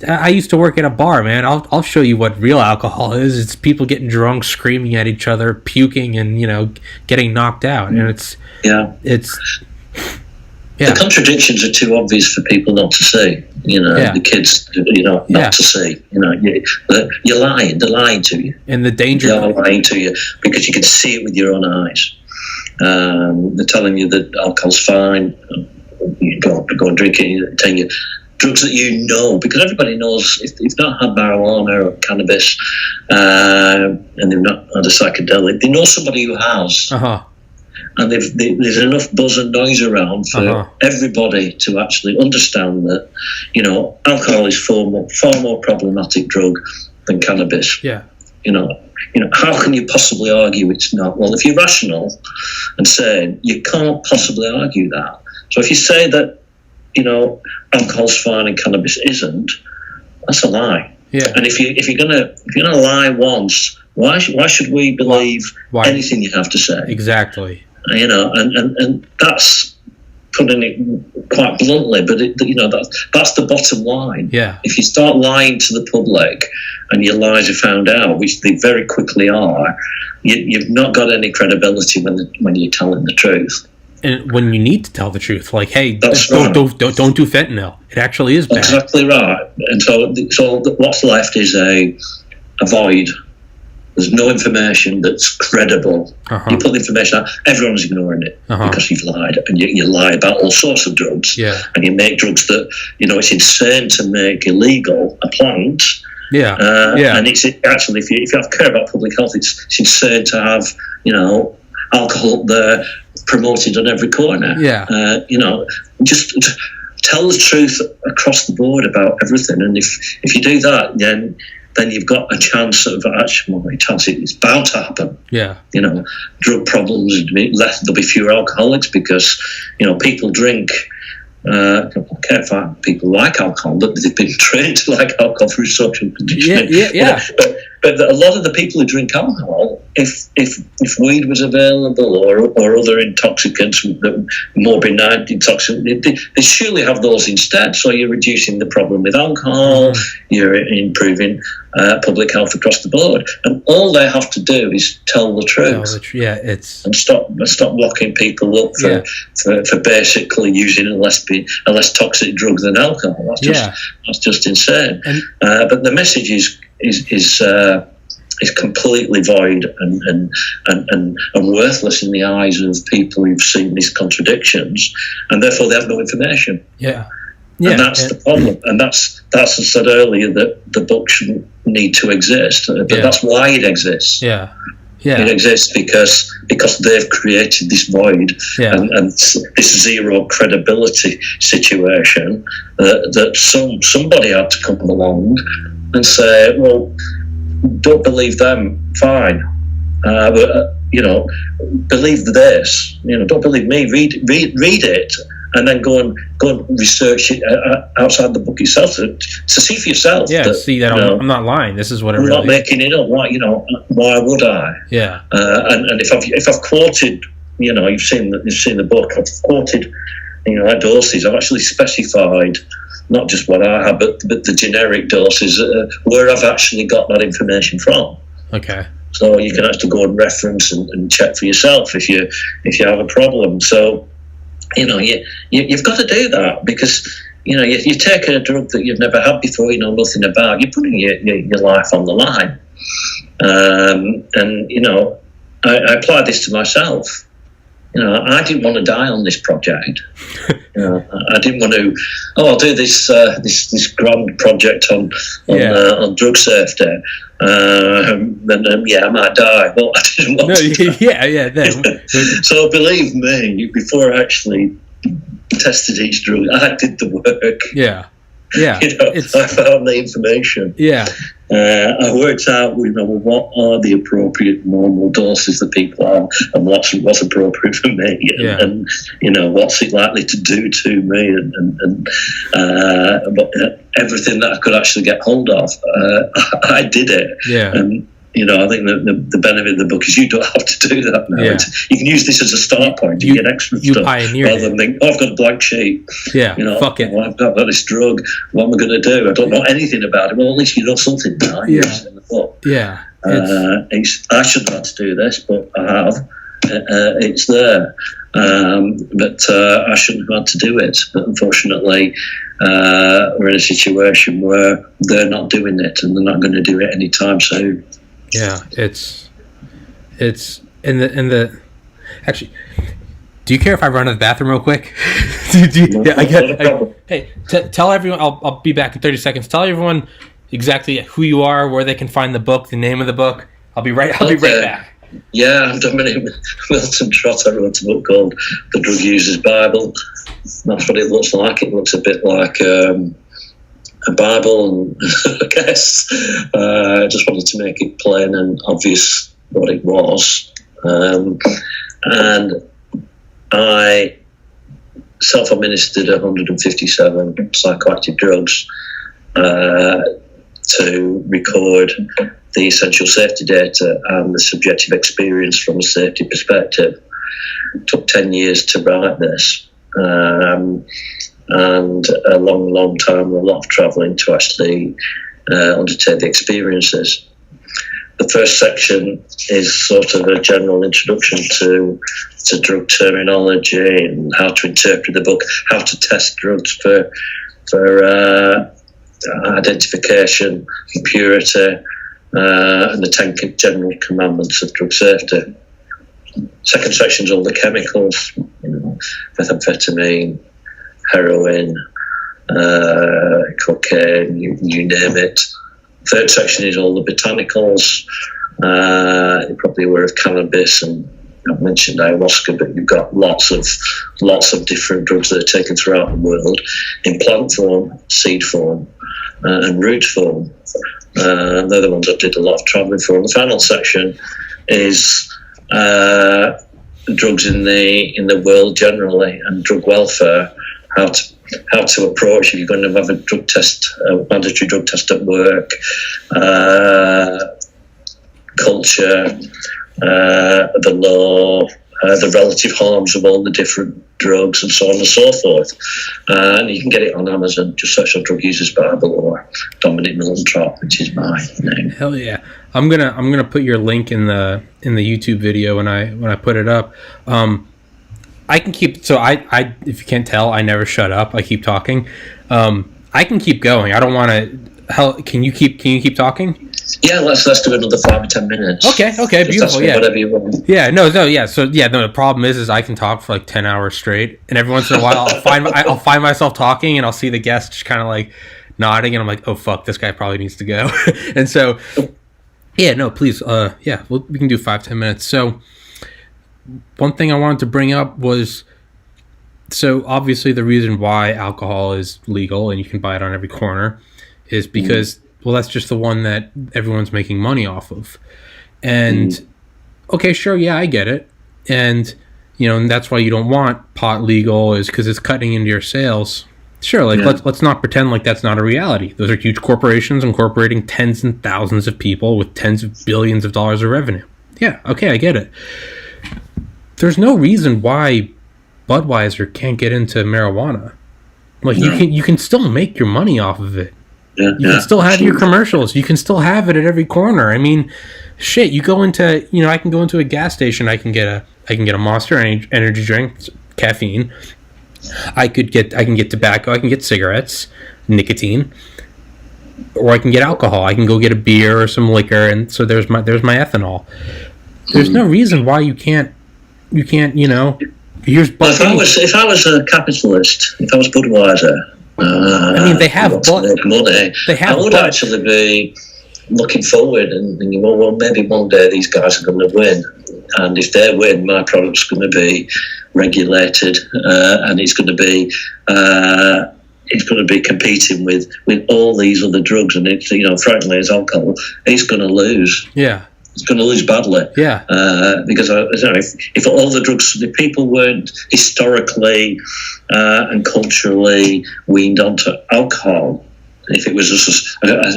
I used to work at a bar, man. I'll show you what real alcohol is. It's people getting drunk, screaming at each other, puking, and getting knocked out. And it's the contradictions are too obvious for people not to see. The kids, not to see. You're lying. They're lying to you. And the danger. They're lying to you because you can see it with your own eyes. They're telling you that alcohol's fine. You go and drink it. They're telling you drugs that because everybody knows if they've not had marijuana or cannabis and they've not had a psychedelic, they know somebody who has. And there's enough buzz and noise around for everybody to actually understand that, alcohol is far more problematic drug than cannabis. Yeah. How can you possibly argue it's not? Well, if you're rational and sane, you can't possibly argue that. So if you say that, alcohol's fine and cannabis isn't, that's a lie. Yeah. And if you're gonna lie once, why should we believe anything you have to say? Exactly. And that's putting it quite bluntly, but that's the bottom line. Yeah. If you start lying to the public and your lies are found out, which they very quickly are, you've not got any credibility when you're telling the truth. And when you need to tell the truth, like, hey, don't do fentanyl. It actually is bad. Exactly right. And so what's left is a void. There's no information that's credible. You put the information out, everyone's ignoring it because you've lied. And you lie about all sorts of drugs. Yeah. And you make drugs that, it's insane to make illegal a plant. Yeah. And it's actually, if you have care about public health, it's insane to have, alcohol up there promoted on every corner. Yeah. Just tell the truth across the board about everything. And if you do that, then you've got a chance of it's bound to happen. Yeah. Drug problems, there'll be fewer alcoholics because, people drink. I can't find people like alcohol, but they've been trained to like alcohol through social conditioning. Yeah. But a lot of the people who drink alcohol, if weed was available or other intoxicants that more benign intoxicants, they surely have those instead. So you're reducing the problem with alcohol. You're improving public health across the board, and all they have to do is tell the truth. And stop locking people up for basically using a less toxic drug than alcohol. That's just insane. But the message is completely void and worthless in the eyes of people who've seen these contradictions, and therefore they have no information. And that's the problem. And that's as I said earlier, that the book shouldn't need to exist, but that's why it exists. It exists because they've created this void and this zero credibility situation that somebody had to come along and say, well, don't believe them, fine, but believe this. Don't believe me. Read it, and then go and research it outside the book itself to see for yourself. See that I'm not lying. This is what I'm not making it up. Why would I? And if I've quoted, you've seen the book. I've quoted, doses. I've actually specified not just what I have, but the generic doses where I've actually got that information from. So you can actually go and reference and check for yourself if you have a problem. So you've got to do that, because you take a drug that you've never had before, you know nothing about. You're putting your life on the line. I apply this to myself. I didn't want to die on this project. I didn't want to. I'll do this grand project on drug safety. I might die. Well, I didn't want to. So believe me, before I actually tested each drug, I did the work. I found the information. I worked out, what are the appropriate normal doses that people have, and what's appropriate for me, and what's it likely to do to me, and everything that I could actually get hold of, I did it. And I think the benefit of the book is you don't have to do that now. You can use this as a start point to get extra stuff, rather than think, I've got a blank sheet. Fuck it. I've got this drug. What am I going to do? I don't know anything about it. Well, at least you know something now. In the book. I shouldn't have to do this, but I have. It's there. But I shouldn't have had to do it. But unfortunately, we're in a situation where they're not doing it, and they're not going to do it anytime soon. It's in the actually. Do you care if I run to the bathroom real quick? Hey, tell everyone. I'll be back in 30 seconds. Tell everyone exactly who you are, where they can find the book, the name of the book. I'll be right back. I'm Dominic Milton Trott. I wrote a book called The Drug User's Bible. That's what it looks like. It looks a bit like a Bible, I guess. I just wanted to make it plain and obvious what it was. And I self-administered 157 psychoactive drugs to record the essential safety data and the subjective experience from a safety perspective. It took 10 years to write this. And a long time, a lot of travelling to actually undertake the experiences. The first section is sort of a general introduction to drug terminology and how to interpret the book, how to test drugs for identification, purity, and the 10 general commandments of drug safety. Second section is all the chemicals, methamphetamine, heroin, cocaine, you name it. Third section is all the botanicals. You're probably aware of cannabis, and I've mentioned ayahuasca, but you've got lots of different drugs that are taken throughout the world in plant form, seed form, and root form. They're the ones I did a lot of travelling for. And the final section is drugs in the world generally, and drug welfare, how to approach if you're going to have a drug test, a mandatory drug test at work, culture, the law, the relative harms of all the different drugs, and so on and so forth. And you can get it on Amazon. Just search on Drug Users Bible or Dominic Millentrop, which is my name. Hell yeah! I'm gonna put your link in the YouTube video when I put it up. I can keep, so I if you can't tell, I never shut up. I keep talking. I can keep going. I don't want to. Can you keep talking? Yeah, let's do another 5 or 10 minutes. Okay, beautiful. Yeah, whatever you want. Yeah, no, yeah. So yeah, no. The problem is I can talk for like 10 hours straight, and every once in a while I'll find myself talking, and I'll see the guest just kind of like nodding, and I'm like, oh fuck, this guy probably needs to go. And so, yeah, no, please, yeah, we can do 5-10 minutes. So, one thing I wanted to bring up was, so obviously the reason why alcohol is legal and you can buy it on every corner is because, well, that's just the one that everyone's making money off of. And, okay, sure, yeah, I get it. And, you know, and that's why you don't want pot legal, is because it's cutting into your sales. Sure, like, let's not pretend like that's not a reality. Those are huge corporations incorporating tens and thousands of people with tens of billions of dollars of revenue. Yeah, okay, I get it. There's no reason why Budweiser can't get into marijuana. Like, you can still make your money off of it. You can still have your commercials. You can still have it at every corner. I mean, shit, you go into, you know, I can go into a gas station, I can get a Monster energy drink, caffeine. I can get tobacco, I can get cigarettes, nicotine, or I can get alcohol. I can go get a beer or some liquor, and so there's my ethanol. There's no reason why you can't, you know, here's if I was a capitalist, if I was Budweiser, I mean, they have money. I would actually be looking forward and thinking, well, maybe one day these guys are going to win, and if they win, my product's going to be regulated, and it's going to be competing with all these other drugs, and it's, you know, frankly, as alcohol, it's going to lose. Yeah. It's going to lose badly. Yeah. Because if all the drugs, the people weren't historically and culturally weaned onto alcohol, if it was a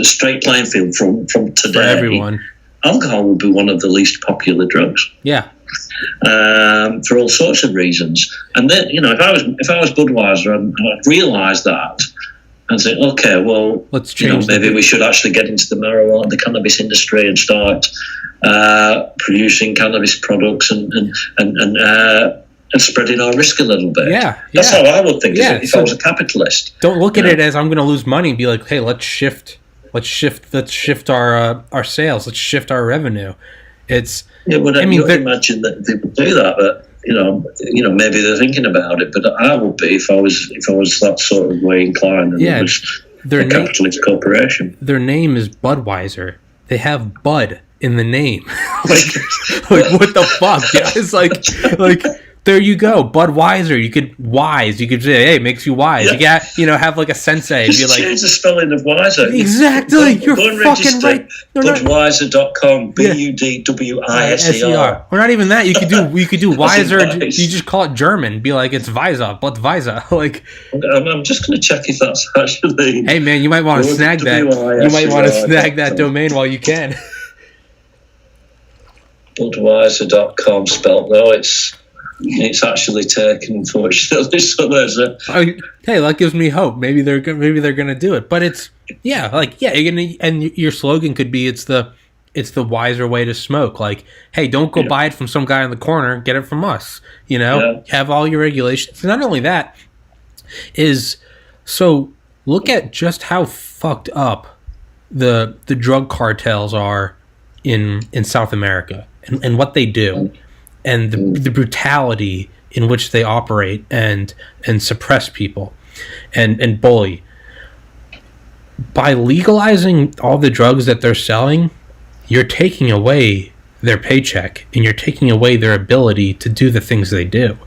straight playing field from today, for everyone, alcohol would be one of the least popular drugs. Yeah. For all sorts of reasons. And then, you know, if I was Budweiser, I'd realise that and say, okay, well, let's change. You know, maybe we should actually get into the cannabis industry and start producing cannabis products and spreading our risk a little bit. Yeah, that's how I would think. If I was a capitalist, don't look at it as I'm going to lose money. Be like, hey, let's shift our sales. Let's shift our revenue. It's I mean, imagine that they would do that, but you know, maybe they're thinking about it. But I would be if I was that sort of way inclined. And it was a capitalist corporation. Their name is Budweiser. They have Bud in the name. like what the fuck? Yeah, it's like there you go, Budweiser. You could say, hey, it makes you wise. Yeah. You got, you know, have like a sensei. Just be like, change the spelling of wiser. Exactly. You're fucking right. Budweiser.com. Budwiser. Or not even that. You could do wiser. You just call it German. Be like, it's Weise, Budweiser. Like, I'm just going to check if that's actually. Hey man, you might want to snag that. You might want to snag that domain while you can. Budwiser.com spelled. No, it's actually taken, unfortunately. So there's hey, that gives me hope. Maybe they're gonna do it. But it's you're gonna, and your slogan could be it's the wiser way to smoke. Like, hey, don't go buy it from some guy in the corner. Get it from us. You know, have all your regulations. Not only that, so look at just how fucked up the drug cartels are in South America and what they do. And the brutality in which they operate and suppress people and bully. By legalizing all the drugs that they're selling, you're taking away their paycheck and you're taking away their ability to do the things they do.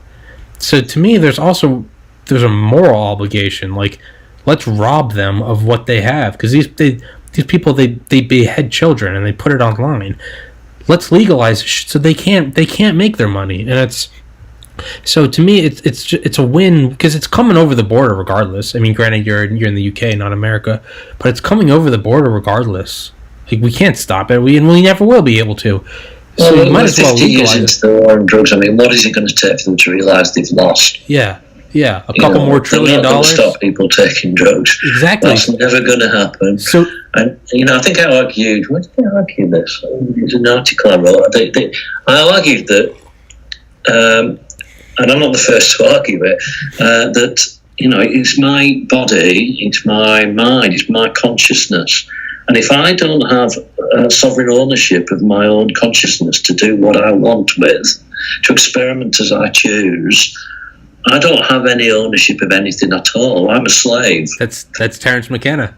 So to me, there's a moral obligation. Like, let's rob them of what they have, because these people they behead children and they put it online. Let's legalize so they can't make their money, and it's so to me it's a win because it's coming over the border regardless. I mean, granted you're in the UK, not America, but it's coming over the border regardless. Like, we can't stop it. We never will be able to. So Well, you might as well 50 years legalize into it. the war on drugs, I mean, what is it going to take for them to realise they've lost? Yeah. A couple more $1 trillion. They're not going to stop people taking drugs. Exactly. That's never going to happen. So, and I think I argued. When did I argue this? It was an article I wrote. I argued that, and I'm not the first to argue it, that it's my body, it's my mind, it's my consciousness. And if I don't have sovereign ownership of my own consciousness to do what I want with, to experiment as I choose, I don't have any ownership of anything at all. I'm a slave. That's Terence McKenna.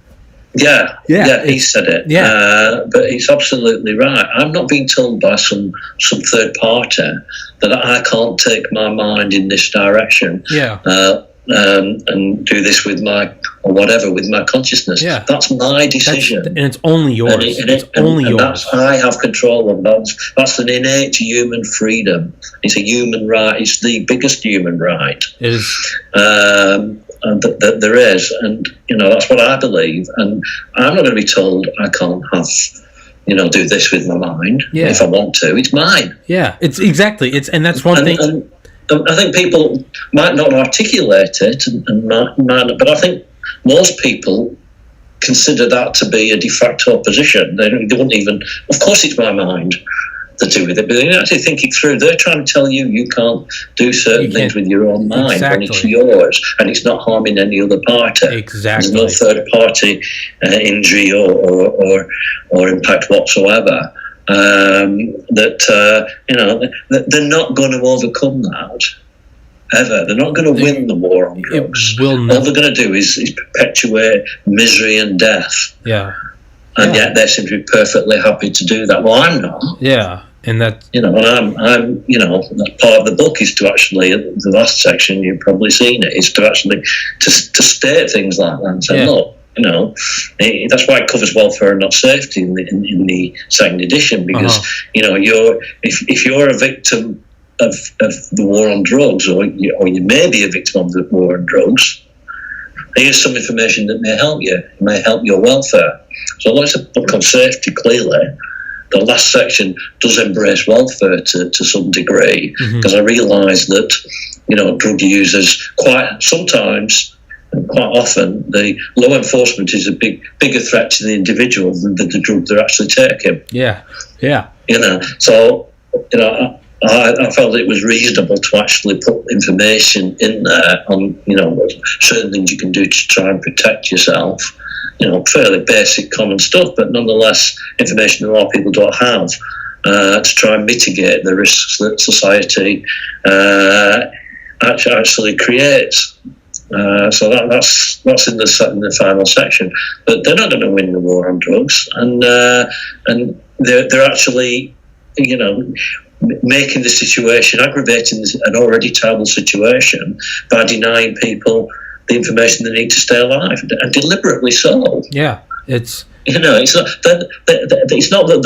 Yeah, he said it. Yeah. But he's absolutely right. I'm not being told by some third party that I can't take my mind in this direction. Yeah. And do this with my consciousness. Yeah. That's my decision. And it's only yours. It's only yours. I have control of that. That's an innate human freedom. It's a human right. It's the biggest human right. It is. That there is. And, that's what I believe. And I'm not going to be told I can't have, do this with my mind. Yeah. If I want to. It's mine. Yeah, it's exactly. And that's one thing. And I think people might not articulate it, but I think most people consider that to be a de facto position. They wouldn't even. Of course, it's my mind to do with it, but they actually think it through. They're trying to tell you can't do certain things with your own mind when it's yours, and it's not harming any other party. Exactly. There's no third party injury or impact whatsoever. They're not going to overcome that ever. They're not going to win the war on drugs. All they're going to do is perpetuate misery and death. Yeah. And yet they seem to be perfectly happy to do that. Well, I'm not. Yeah. And that, and I'm part of the book is to actually, the last section, you've probably seen it, is to actually to state things like that and say, look, that's why it covers welfare and not safety in the second edition, because if you're a victim of the war on drugs, or you may be a victim of the war on drugs, here's some information that may help you. It may help your welfare. So although it's a book on safety, clearly, the last section does embrace welfare to some degree, because I realise that drug users quite often, the law enforcement is a bigger threat to the individual than the drug they're actually taking. Yeah. So I felt it was reasonable to actually put information in there on certain things you can do to try and protect yourself. Fairly basic, common stuff, but nonetheless information that a lot of people don't have to try and mitigate the risks that society actually creates. So that's in the final section. But they're not going to win the war on drugs, and they're actually, making the situation, aggravating an already terrible situation by denying people the information they need to stay alive, and deliberately so. Yeah, it's it's not that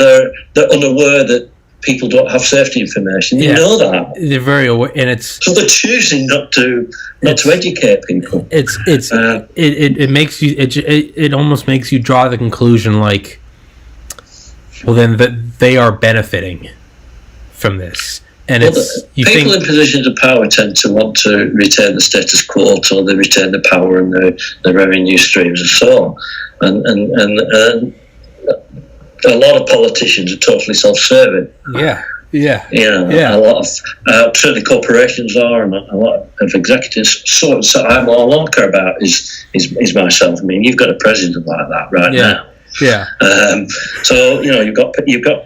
they're unaware that people don't have safety information. You know that they're very aware, and it's so they're choosing not to educate people. It makes you it almost makes you draw the conclusion like, well, then that they are benefiting from this. And people in positions of power tend to want to retain the status quo till they retain the power and the revenue streams and so on. And a lot of politicians are totally self-serving. Yeah. A lot of certainly corporations are, and a lot of executives. So all I care about is myself. I mean, you've got a president like that right now. Yeah. So you've got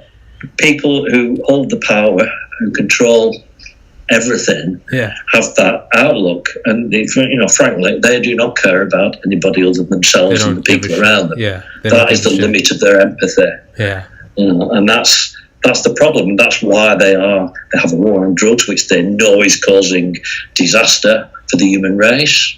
people who hold the power, who control everything, have that outlook, and frankly, they do not care about anybody other than themselves and the people around them. That is the limit of their empathy. And that's the problem, and that's why they have a war on drugs, which they know is causing disaster for the human race.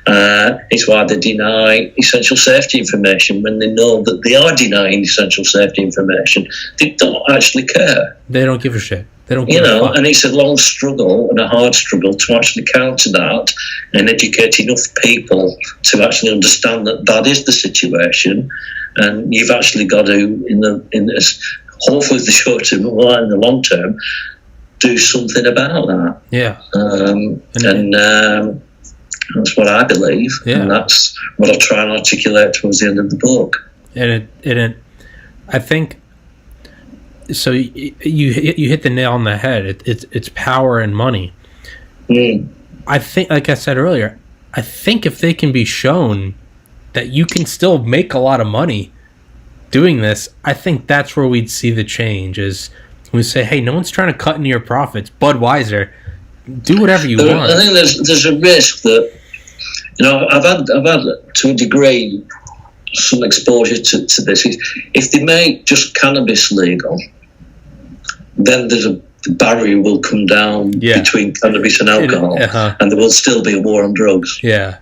It's why they deny essential safety information when they know that they are denying essential safety information. They don't actually care. They don't give a shit. They don't give a fuck. And it's a long struggle and a hard struggle to actually counter that and educate enough people to actually understand that is the situation. And you've actually got to, in this hopefully the short term, well, in the long term, do something about that. Yeah. That's what I believe, and that's what I'll try and articulate towards the end of the book. And I think so. You hit the nail on the head. It's power and money. I think, like I said earlier, I think if they can be shown that you can still make a lot of money doing this, I think that's where we'd see the change. Is we say, hey, no one's trying to cut into your profits. Budweiser, do whatever you want. I think there's a risk that, I've had to a degree some exposure to this. If they make just cannabis legal, then there's a barrier will come down between cannabis and alcohol, and there will still be a war on drugs. Yeah.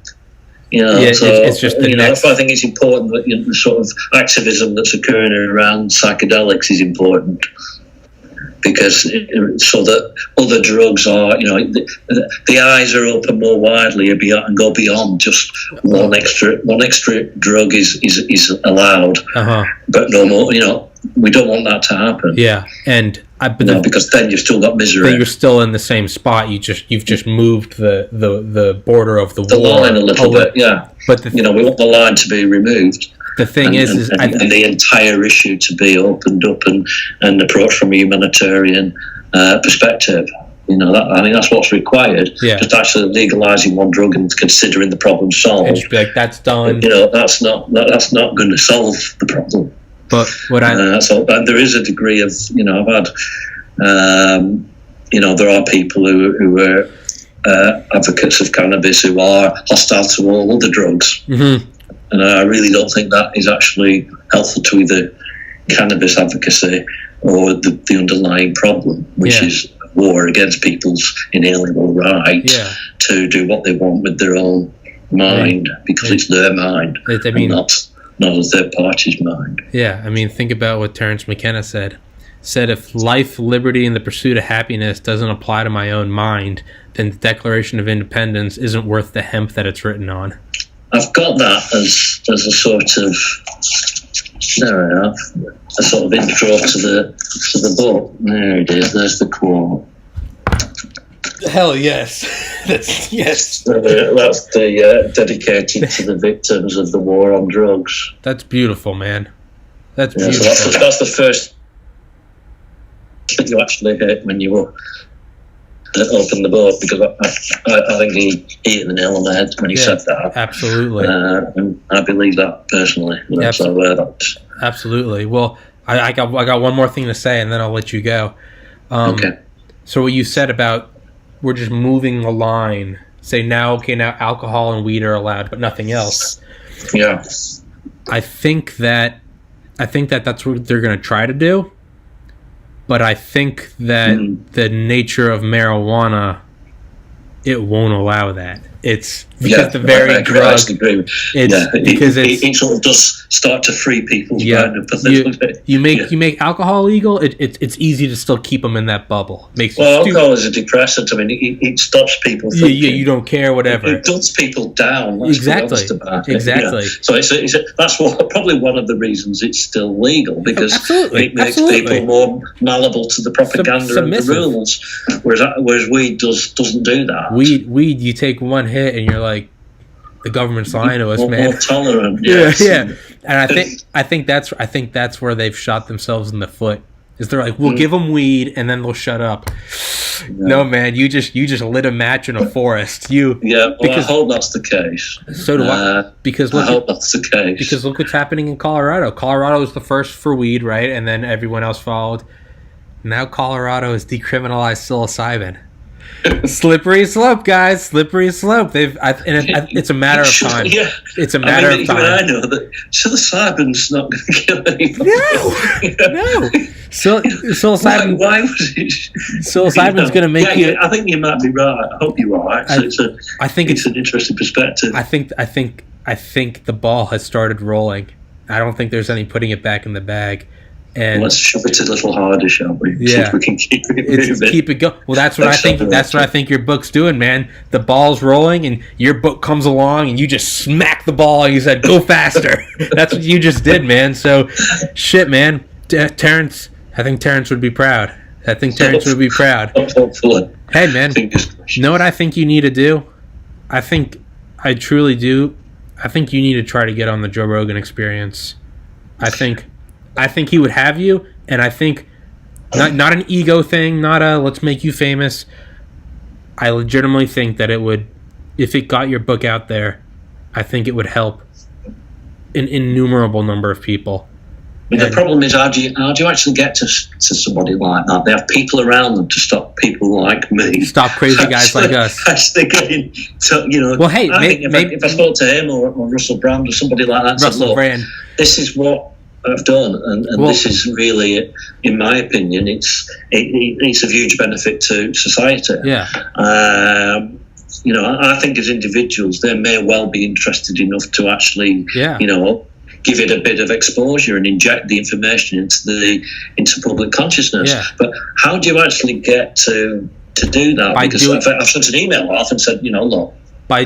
It's just that's why I think it's important that the sort of activism that's occurring around psychedelics is important, because so that other drugs are, the eyes are open more widely and go beyond just one extra drug is allowed, but no more. We don't want that to happen. Yeah, and because then you've still got misery. Then you're still in the same spot. You've just moved the border of the war line a little bit. Yeah, but we want the line to be removed. The thing is the entire issue to be opened up and approached from a humanitarian perspective. I think that's what's required. Yeah. Just actually legalizing one drug and considering the problem solved. And just be like, that's done. That's not going to solve the problem. But what there is a degree of, I've had, there are people who are advocates of cannabis who are hostile to all other drugs. Mm-hmm. And I really don't think that is actually helpful to either cannabis advocacy or the underlying problem, which is war against people's inalienable right to do what they want with their own mind, because it's their mind, and not a third party's mind. Yeah, think about what Terence McKenna said. If life, liberty, and the pursuit of happiness doesn't apply to my own mind, then the Declaration of Independence isn't worth the hemp that it's written on. I've got that as a sort of a sort of intro to the book. There it is. There's the quote. Hell yes. Yes. That's the dedicated to the victims of the war on drugs. That's beautiful, man. That's beautiful. So that's the first thing you actually hit when you opened the book, because I think he hit the nail on the head when he said that. Absolutely. And I believe that personally. Absolutely. Well, I got one more thing to say, and then I'll let you go. Okay. So what you said about we're just moving the line. Say now alcohol and weed are allowed, but nothing else. Yeah. I think that that's what they're going to try to do. But I think that the nature of marijuana, it won't allow that. It's because the very drug. Because it sort of does start to free people's mind up a little bit. You make alcohol legal. It's easy to still keep them in that bubble. Alcohol is a depressant. It stops people thinking. Yeah, you don't care, whatever. It duds people down. Exactly. Exactly. So that's probably one of the reasons it's still legal, because it makes people more malleable to the propaganda and the rules. Whereas weed doesn't do that. Weed, you take one hit and you're like, the government's lying to us, man. More tolerant. Yeah. And I think that's where they've shot themselves in the foot. Is they're like, we'll give them weed and then they'll shut up. Yeah. No, man, you just lit a match in a forest. I hope that's the case. So do I. Because I hope that's the case. Because look what's happening in Colorado. Colorado was the first for weed, right? And then everyone else followed. Now Colorado has decriminalized psilocybin. Slippery slope, guys. Slippery slope. It's a matter of time. Yeah. It's a matter of time. I know that psilocybin's not going to kill anyone. No. Psilocybin. Why was it? Psilocybin's going to make you. I think you might be right. I hope you are. I think it's an interesting perspective. I think the ball has started rolling. I don't think there's any putting it back in the bag. And let's shove it a little harder, shall we? Yeah, see if we can keep it moving. Keep it going. Well, that's what I think. That's what I think your book's doing, man. The ball's rolling, and your book comes along, and you just smack the ball, and you said, "Go faster." That's what you just did, man. So, shit, man. Terence, I think Terrence would be proud. Hopefully. Hey, man, you know what I think you need to do? I truly do. I think you need to try to get on the Joe Rogan Experience. I think he would have you, and I think not an ego thing, not a let's make you famous. I legitimately think that it would, if it got your book out there, I think it would help an innumerable number of people. But the problem is, how do you actually get to somebody like that? They have people around them to stop people like me. Stop crazy guys like us. Actually getting to, you know. Well, hey, if I spoke to him or Russell Brand or somebody like that, Russell Brand, this is what I've done, and this is really, in my opinion, it's of huge benefit to society. Yeah. You know, I think as individuals, they may well be interested enough to actually, you know, give it a bit of exposure and inject the information into public consciousness. Yeah. But how do you actually get to do that? Because I've sent an email off and said, you know, look,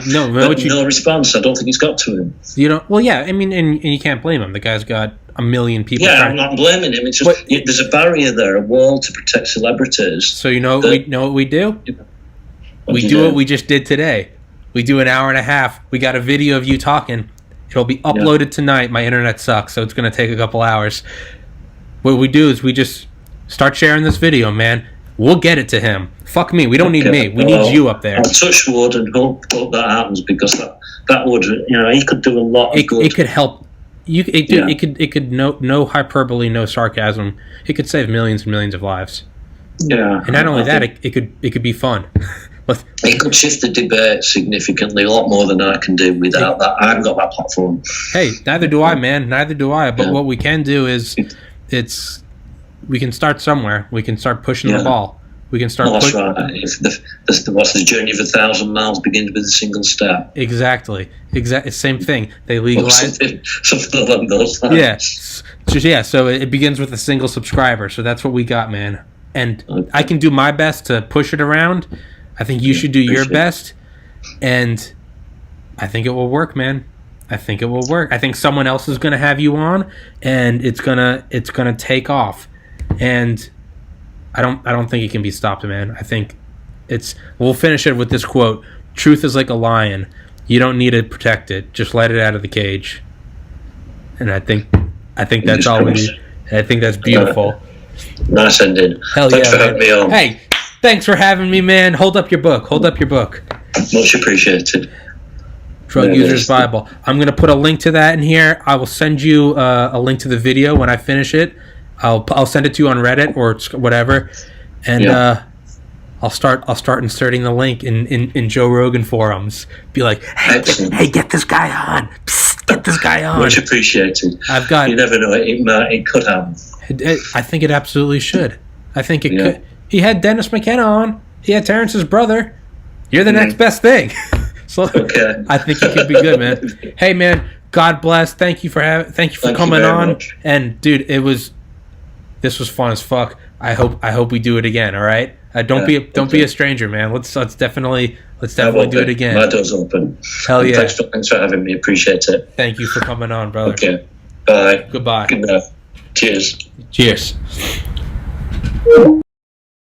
no response. I don't think it's got to him. You know, well, yeah. I mean, and you can't blame him. The guy's got a million people. Yeah, I'm not blaming him. It's just there's a barrier there, a wall to protect celebrities. So you know, what we do. We do what we just did today. We do an hour and a half. We got a video of you talking. It'll be uploaded tonight. My internet sucks, so it's going to take a couple hours. What we do is we just start sharing this video, man. We'll get it to him. Fuck me. We don't need me. We need you up there. I'll touch wood and hope that happens, because that would, you know, he could do a lot of good. It could help. It could no hyperbole, no sarcasm. It could save millions and millions of lives. Yeah. And not only that, it could be fun. It could shift the debate significantly, a lot more than I can do without that. I haven't got that platform. Hey, neither do I, man. Neither do I. But what we can do is, we can start somewhere. We can start pushing the ball. We can start. That's right. What's the journey of 1,000 miles begins with a single step. Exactly. Same thing. They legalize something along those lines. Yeah. So it begins with a single subscriber. So that's what we got, man. And I can do my best to push it around. I think you should do your best, and I think it will work, man. I think it will work. I think someone else is going to have you on, and it's gonna take off. And I don't think it can be stopped, man. I think we'll finish it with this quote: "Truth is like a lion. You don't need to protect it. Just let it out of the cage." And I think that's all we need. I think that's beautiful. Nice ending. Hell Thanks for having me on. Hey. Thanks for having me, man. Hold up your book. Much appreciated. Drug User's Bible. I'm going to put a link to that in here. I will send you a link to the video when I finish it. I'll send it to you on Reddit or whatever, and I'll start inserting the link in Joe Rogan forums. Be like, hey, get this guy on. Psst, get this guy on. Much appreciated. You never know. It could happen. I think it absolutely should. I think it could. He had Dennis McKenna on. He had Terrence's brother. You're the next best thing. So I think it could be good, man. Hey, man, God bless. Thank you for coming on. Much. And dude, this was fun as fuck. I hope we do it again. All right. Don't be a stranger, man. Let's definitely do it again. My door's open. Hell yeah. Thanks for having me. Appreciate it. Thank you for coming on, brother. Okay. Bye. Goodbye. Good night. Cheers. Cheers.